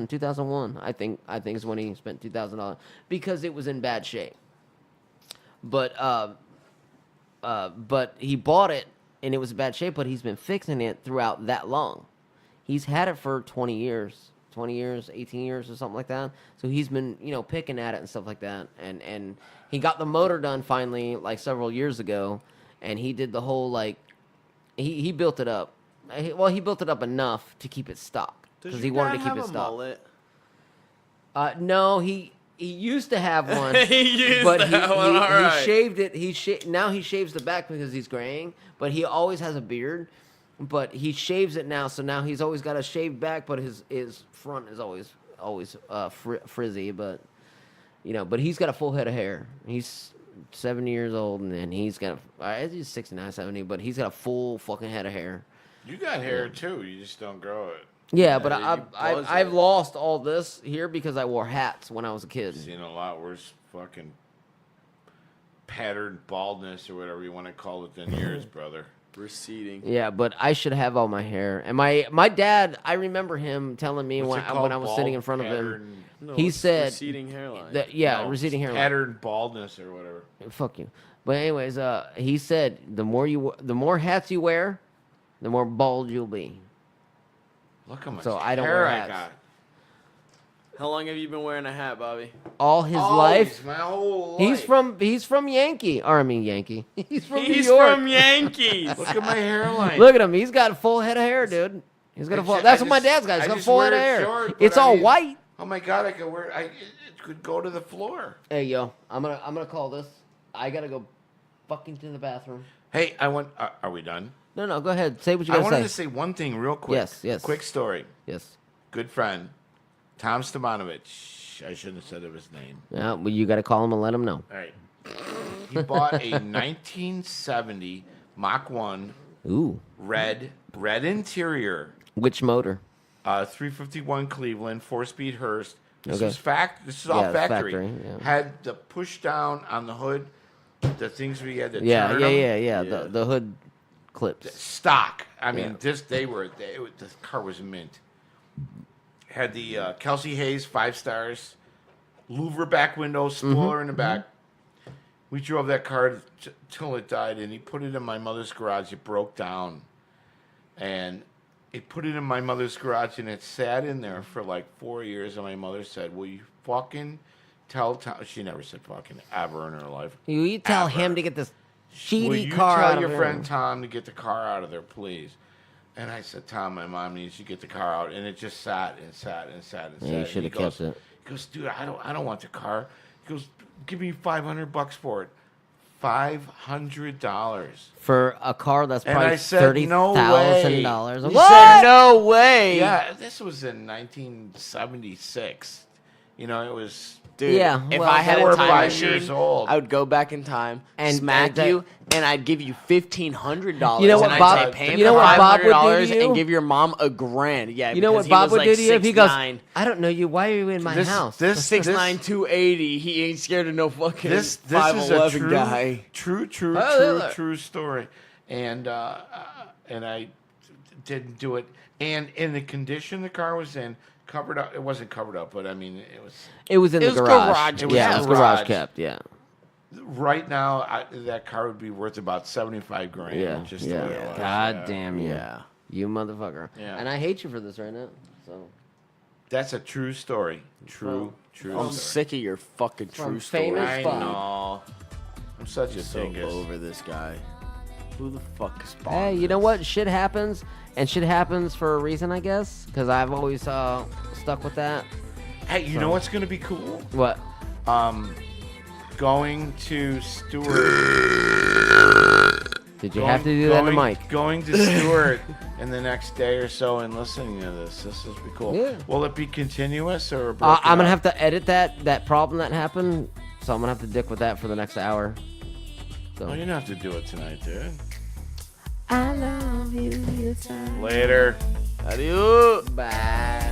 2001. I think is when he spent $2,000 because it was in bad shape. But he bought it and it was in bad shape. But he's been fixing it throughout that long. He's had it for 20 years, 18 years or something like that. So he's been picking at it and stuff like that. And he got the motor done finally like several years ago, and he did the whole like he built it up. Well, he built it up enough to keep it stock Does because your he wanted dad to keep have it a stock. mullet? No, he used to have one. He used but to he, have one, he, all he right. shaved it. Now he shaves the back because he's graying. But he always has a beard. But he shaves it now, so now he's always got a shaved back. But his front is always frizzy. But but he's got a full head of hair. He's 70 years old, and then he's got he's 69, 70, but he's got a full fucking head of hair. You got hair too. You just don't grow it. Yeah, but you buzz I've it. lost all this here because I wore hats when I was a kid. Seen a lot worse fucking patterned baldness or whatever you want to call it than yours, brother. Receding. Yeah, but I should have all my hair. And my dad, I remember him telling me What's when it called? when I was sitting in Bald front of him. pattern- No, He it's said receding hairline. that no, receding hairline. patterned baldness or whatever. Fuck you. But anyways, he said the more hats you wear, the more bald you'll be. Look how much So I don't hair wear I hats. got. How long have you been wearing a hat, Bobby? All his Always, life. my whole life. He's from Yankee. Or I mean Yankee. He's from New He's York. from Yankees. Look at my hairline. Look at him. He's got a full head of hair, dude. He's got a full. That's what my dad's got. He's got a full head of hair. It's all white. Oh my god, I could wear. It could go to the floor. Hey yo, I'm gonna call this. I gotta go fucking to the bathroom. Hey, I want. Are we done? No, go ahead. Say what you I gotta wanted say. to say one thing real quick. Yes. Quick story. Yes. Good friend, Tom Stamanovich. I shouldn't have said of his name. Yeah, well, you gotta call him and let him know. All right. He bought a 1970 Mach 1 Ooh, red interior, which motor? 351 Cleveland, 4-speed Hurst. This Okay. was This is all Yeah, it's factory. factory, yeah. Had the push down on the hood, the things we had to Yeah. turn 'em. Yeah. The hood clips. Stock. I mean, Yeah. the car was mint. Had the Kelsey Hayes 5 stars, Louvre back window, spoiler in the back. We drove that car till it died, and he put it in my mother's garage. It broke down, and he put it in my mother's garage, and it sat in there for like 4 years. And my mother said, "Will you fucking tell Tom?" She never said fucking ever in her life. You tell Ever. him to get this Will shitty you car out tell of your friend here. Tom to get the car out of there, please? And I said, Tom, my mom needs you to get the car out. And it just sat and sat and sat and sat. Yeah, you And should he have kept goes- it. He goes, dude, I don't want the car. He goes, give me $500 for it. $500. For a car that's And probably I said, no $30,000. way. He What? said, No way. Yeah, this was in 1976. You know, it was. Dude, Yeah, if well, I had 4 a or time 5 machine, years old. I would go back in time, And- smack and you, and I'd give you $1,500. You know what and I'd Bob- say, pay you know him what Bob would do to $500 you? and give your mom $1,000. Yeah, You know what because he Bob was would like do to you if he goes, 6'9". I don't know you. Why are you in my house? This 6'9", 280. He ain't scared of no fucking This is a 5'11" guy. true Oh, really? story. And I didn't do it. And in the condition the car was in, covered up. It wasn't covered up, but I mean, it was. It was in It the was garage. garage. It was Yeah, in it was the garage garage. kept. Yeah. Right now, that car would be worth about 75 grand. Yeah. Just the Yeah. way it was. God Yeah. damn you. Yeah. You motherfucker. Yeah. And I hate you for this right now. So That's a true story. True I'm story. sick of your fucking From true story. famous I fuck. know. I'm such a So dingus. over this guy. Who the fuck spawned hey, you know this? what? Shit happens, and shit happens for a reason, I guess. Because I've always stuck with that. Hey, you know what's gonna be cool? What? Going to Stewart. Did you have to do that in the mic? Going to Stewart in the next day or so and listening to this. This will be cool. Yeah. Will it be continuous or? I'm gonna have to edit that problem that happened, so I'm gonna have to dick with that for the next hour. So. Oh, you don't have to do it tonight, dude. I love you. Later. Adios. Bye.